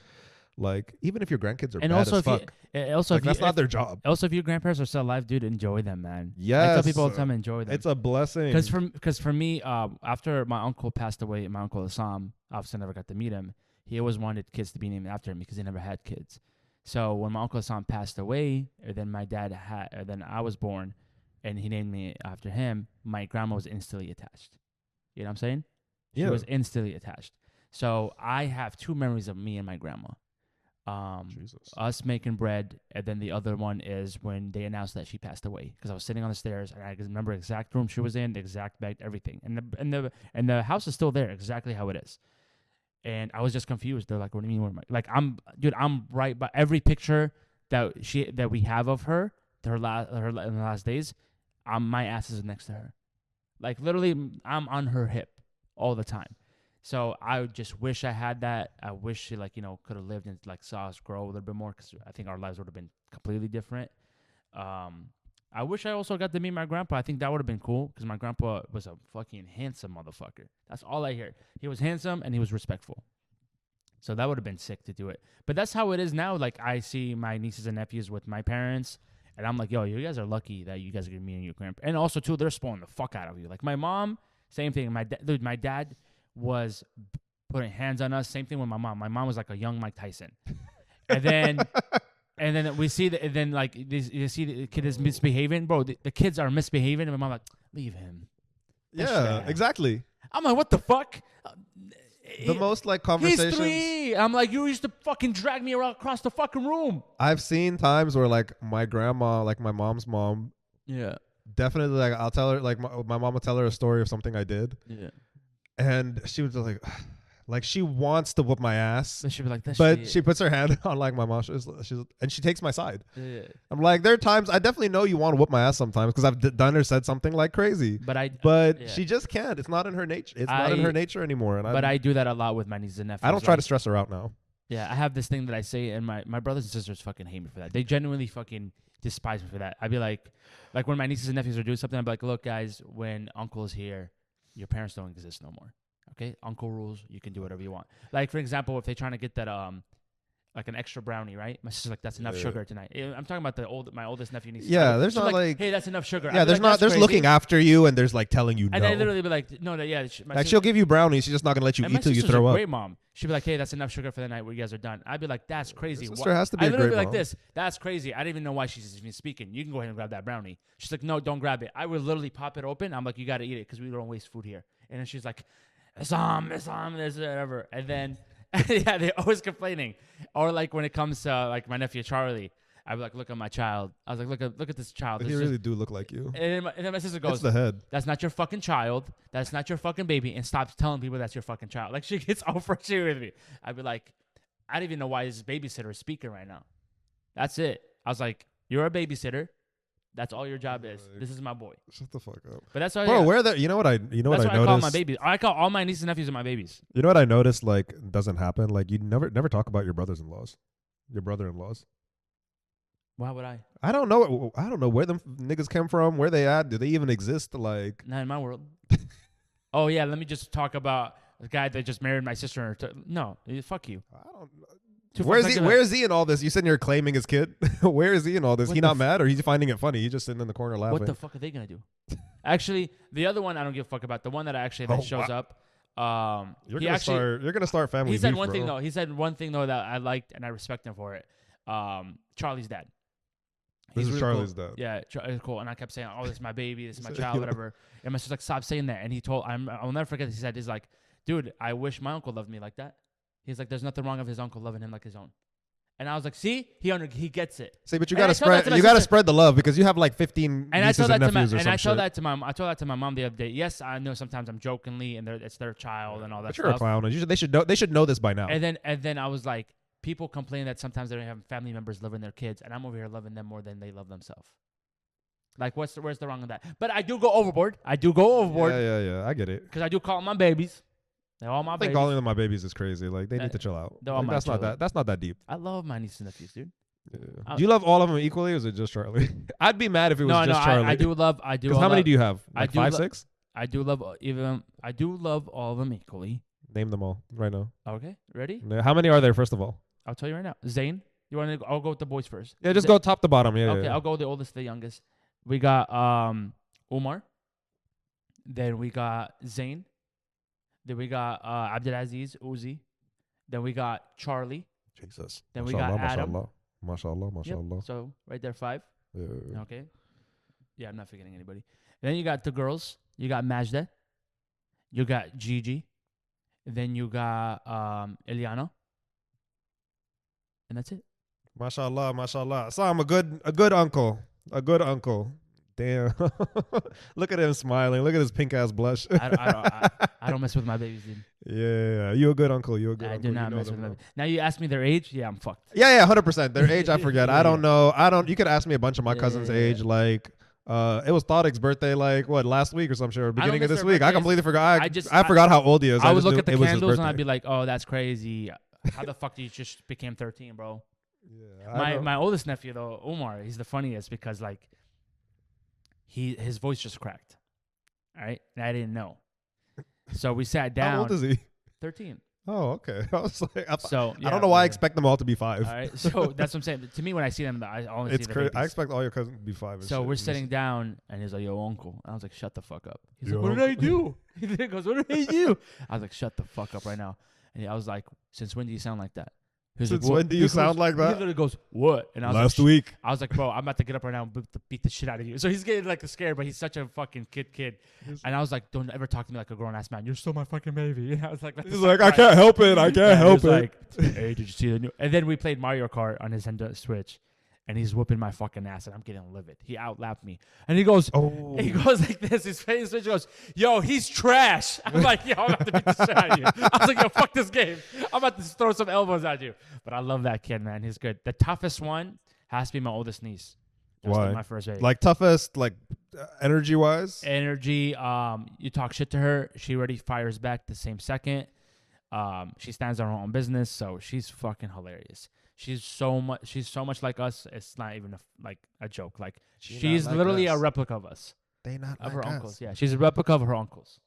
like even if your grandkids are And bad also, as if fuck, also like if you, that's not their job. also if your grandparents are still alive, dude, enjoy them, man. I Yes, tell people all the time, enjoy them. it's a blessing. Because for me, after my uncle passed away, my uncle Assam, obviously I never got to meet him. He always wanted kids to be named after him because he never had kids. So when my uncle Assam passed away, then my dad then I was born, and he named me after him. My grandma was instantly attached. You know what I'm saying? She was instantly attached. So I have two memories of me and my grandma. Us making bread, and then the other one is when they announced that she passed away. Because I was sitting on the stairs, and I remember the exact room she was in, the exact bed, everything, and the house is still there, exactly how it is. And I was just confused. They're like, "What do you mean? Where am I?" Like, I'm right by every picture that we have of her, in the last days. My ass is next to her. Like, literally, I'm on her hip all the time. So I just wish I had that. I wish she, like, you know, could have lived and, like, saw us grow a little bit more, because I think our lives would have been completely different. I wish I also got to meet my grandpa. I think that would have been cool, because my grandpa was a fucking handsome motherfucker. That's all I hear. He was handsome and he was respectful. So that would have been sick to do it. But that's how it is now. Like, I see my nieces and nephews with my parents, and I'm like, yo, you guys are lucky that you guys are going to meet your grandpa. And also, too, they're spoiling the fuck out of you. Like, my mom, same thing. My dad was putting hands on us. Same thing with my mom. My mom was like a young Mike Tyson. And then we see that. And then, like, you see the kid is misbehaving, bro. The kids are misbehaving, and my mom like, leave him. Yeah, exactly. I'm like, what the fuck? The most, like, conversations. He's 3. I'm like, you used to fucking drag me around across the fucking room. I've seen times where, like, my grandma, like my mom's mom, definitely, like, I'll tell her, like, my mom will tell her a story of something I did. Yeah. And she was just like she wants to whoop my ass. But she'd be like, but she puts her hand on, like, my mom. And she takes my side. Yeah. I'm like, there are times I definitely know you want to whoop my ass sometimes, because I've done or said something like crazy. But she just can't. It's not in her nature. It's not in her nature anymore. And I do that a lot with my nieces and nephews. I don't try to stress her out now. Yeah, I have this thing that I say, and my brothers and sisters fucking hate me for that. They genuinely fucking despise me for that. I'd be like when my nieces and nephews are doing something, I'd be like, look, guys, when Uncle is here, your parents don't exist no more. Okay, Uncle rules. You can do whatever you want. Like, for example, if they're trying to get that like an extra brownie, right? My sister's like, that's enough sugar tonight. I'm talking about my oldest nephew. Niece. Yeah, there's not like, hey, that's enough sugar. Yeah, there's not. There's looking after you, and there's, like, telling you no. And I literally be like, no, yeah. Like, she'll give you brownies. She's just not gonna let you eat till you throw up. Great mom. She'd be like, hey, that's enough sugar for the night where you guys are done. I'd be like, that's crazy. Your sister has to be a great mom. I literally be like this. That's crazy. I didn't even know why she's even speaking. You can go ahead and grab that brownie. She's like, no, don't grab it. I would literally pop it open. I'm like, you got to eat it because we don't waste food here. And then she's like, it's on, this, whatever. And then, yeah, they're always complaining. Or, like, when it comes to, like, my nephew Charlie, I'd be like, look at my child. I was like, look at this child. He really do look like you. And then my sister goes, it's the head. That's not your fucking child. That's not your fucking baby. And stop telling people that's your fucking child. Like, she gets all frustrated with me. I'd be like, I don't even know why this babysitter is speaking right now. That's it. I was like, you're a babysitter. That's all your job is. This is my boy. Shut the fuck up. But that's why, bro. Where that? You know what I noticed? I call my babies. I call all my nieces and nephews my babies. You know what I noticed? Like, doesn't happen. Like, you never talk about your brothers-in-laws, your brother-in-laws. Why would I? I don't know. I don't know where them niggas came from. Where they at? Do they even exist? Like, not in my world. Oh yeah, let me just talk about the guy that just married my sister. No, fuck you. I don't know. Where is he in all this? You said you're claiming his kid. Where is he in all this? He not mad, or he's finding it funny? He's just sitting in the corner laughing. What the fuck are they gonna do? Actually, the other one I don't give a fuck about. The one that shows up. You're gonna start family. He said beef, one bro. thing though. He said one thing though that I liked, and I respect him for it. Charlie's dad. This is really Charlie's cool. dad. Yeah, it's cool. And I kept saying, "Oh, this is my baby. This is my child, whatever." And my sister's like, "Stop saying that." And he told, I'll never forget. He said, "He's like, dude, I wish my uncle loved me like that." He's like, "There's nothing wrong with his uncle loving him like his own." And I was like, "See, he gets it." See, but you gotta spread the love, because you have like 15 nieces and nephews or something. And I told that to my mom the other day. Yes, I know sometimes I'm jokingly, and it's their child and all that. But you're a clown. They should know this by now. And then I was like, people complain that sometimes they don't have family members loving their kids, and I'm over here loving them more than they love themselves. Like, where's the wrong with that? But I do go overboard. Yeah. I get it. Because I do call them my babies. They're all my babies. I think calling them my babies is crazy. Like, they need to chill out. Like, that's not that deep. I love my nieces and nephews, dude. Yeah. Do you love all of them equally, or is it just Charlie? I'd be mad if it was just Charlie. I do love. Because how many do you have? Like 5, 6? I do love all of them equally. Name them all right now. Okay, ready? How many are there, first of all? I'll tell you right now. Zayn, you want to? I'll go with the boys first. Yeah, just go top to bottom. Yeah. Okay, Yeah. I'll go the oldest to the youngest. We got Umar. Then we got Zayn. Then we got Abdulaziz Uzi. Then we got Charlie. Jesus. Then we got Adam. Mashallah. Yep. So right there, 5. Yeah. Okay. Yeah, I'm not forgetting anybody. Then you got the girls. You got Majda. You got Gigi. Then you got Eliana. And that's it. Mashallah. So I'm a good uncle. A good uncle. Damn. Look at him smiling. Look at his pink ass blush. I don't mess with my babies, dude. Yeah. You a good uncle. You a good uncle. I do not mess with them. Now you ask me their age. Yeah, I'm fucked. Yeah, 100%. Their age, I forget. Yeah, I don't know. You could ask me a bunch of my cousin's age. Like, it was Thauk's birthday, like, what, last week or some shit, or beginning of this week. I completely forgot. I forgot how old he is. I would look at the candles and I'd be like, oh, that's crazy. How the fuck did you just became 13, bro? Yeah, my oldest nephew, though, Umar, he's the funniest because, like, his voice just cracked. All right? And I didn't know. So we sat down. How old is he? 13. Oh, okay. I was like, I don't know why I expect them all to be 5. All right. So that's what I'm saying. To me, when I see them, I only see the babies. I expect all your cousins to be 5. So we're sitting down, and he's like, yo, uncle. I was like, shut the fuck up. He's like, what did I do? He goes, what did I do? I was like, shut the fuck up right now. And I was like, since when do you sound like that? Since when do you sound like that? He literally goes, what? And I was last like, week. I was like, bro, I'm about to get up right now and beat the shit out of you. So he's getting like scared, but he's such a fucking kid. And I was like, don't ever talk to me like a grown ass man. You're still my fucking baby. And I was like, he's like, I can't help it. I can't help it. Like, hey, did you see the new? And then we played Mario Kart on his Nintendo Switch. And he's whooping my fucking ass, and I'm getting livid. He outlapped me, and he goes, he goes like this. His face goes, yo, he's trash. I'm like, yo, I'm about to beat the shit out of you. I was like, yo, fuck this game. I'm about to throw some elbows at you. But I love that kid, man. He's good. The toughest one has to be my oldest niece. That's Why? like my first baby. Like toughest, like energy wise. Energy. You talk shit to her, she already fires back the same second. She stands on her own business, so she's fucking hilarious. She's so much like us. It's not even a joke. Like she's like literally a replica of us. They not of like her us. uncles. Yeah, she's a replica of her uncles.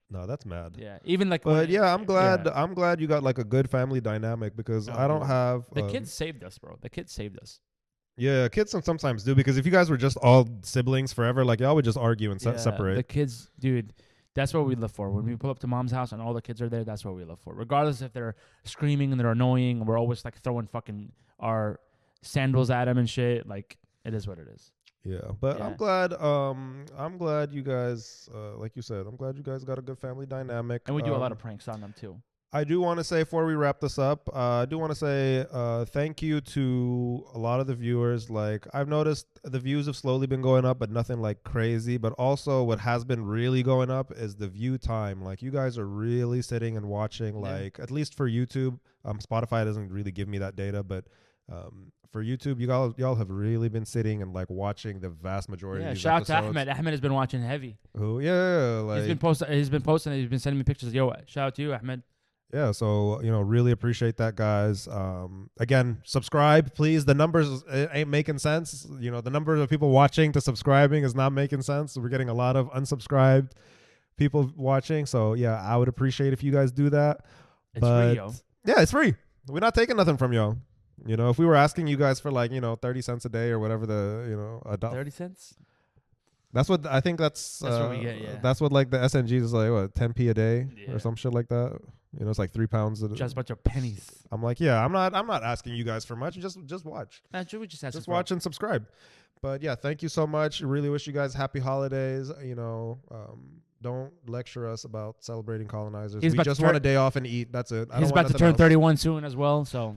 No, that's mad. Yeah, even like. But yeah, I'm glad. Yeah. I'm glad you got like a good family dynamic because I don't have. The kids saved us, bro. The kids saved us. Yeah, kids sometimes do because if you guys were just all siblings forever, like y'all would just argue and separate. The kids, dude. That's what we live for. When we pull up to mom's house and all the kids are there, that's what we live for. Regardless if they're screaming and they're annoying, we're always like throwing fucking our sandals at them and shit. Like it is what it is. Yeah, but yeah. I'm glad you guys, like you said, I'm glad you guys got a good family dynamic. And we do a lot of pranks on them too. I do want to say before we wrap this up, I do want to say thank you to a lot of the viewers. Like I've noticed the views have slowly been going up, but nothing like crazy. But also what has been really going up is the view time. Like you guys are really sitting and watching, like at least for YouTube. Spotify doesn't really give me that data, but for YouTube, y'all have really been sitting and like watching the vast majority of these shout episodes. out to Ahmed. Ahmed has been watching heavy. Who? Yeah, like he's been posting. He's been sending me pictures. Yo, shout out to you, Ahmed. Yeah, so, really appreciate that, guys. Again, subscribe, please. The numbers ain't making sense. The number of people watching to subscribing is not making sense. We're getting a lot of unsubscribed people watching. So, yeah, I would appreciate if you guys do that. It's free, yo. Yeah, it's free. We're not taking nothing from y'all. If we were asking you guys for, 30 cents a day or whatever 30 cents? That's what I think that's what we get, yeah. That's what the SNG is like, what, 10p a day or some shit like that. It's like 3 pounds. Just a bunch of pennies. I'm like, yeah, I'm not asking you guys for much. Just watch. We just watch and subscribe. But yeah, thank you so much. Really wish you guys happy holidays. Don't lecture us about celebrating colonizers. We just want a day off and eat. That's it. He's about to turn 31 soon as well. So.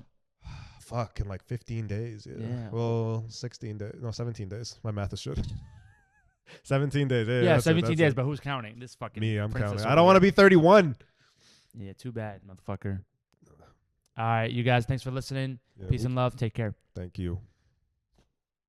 Fuck, in 15 days. Yeah. Well, 16 days. No, 17 days. My math is shit. 17 days. Yeah, 17 days. But who's counting? This fucking me. I'm counting. I don't want to be 31. Yeah, too bad, motherfucker. All right, you guys. Thanks for listening. Peace and love. Take care. Thank you.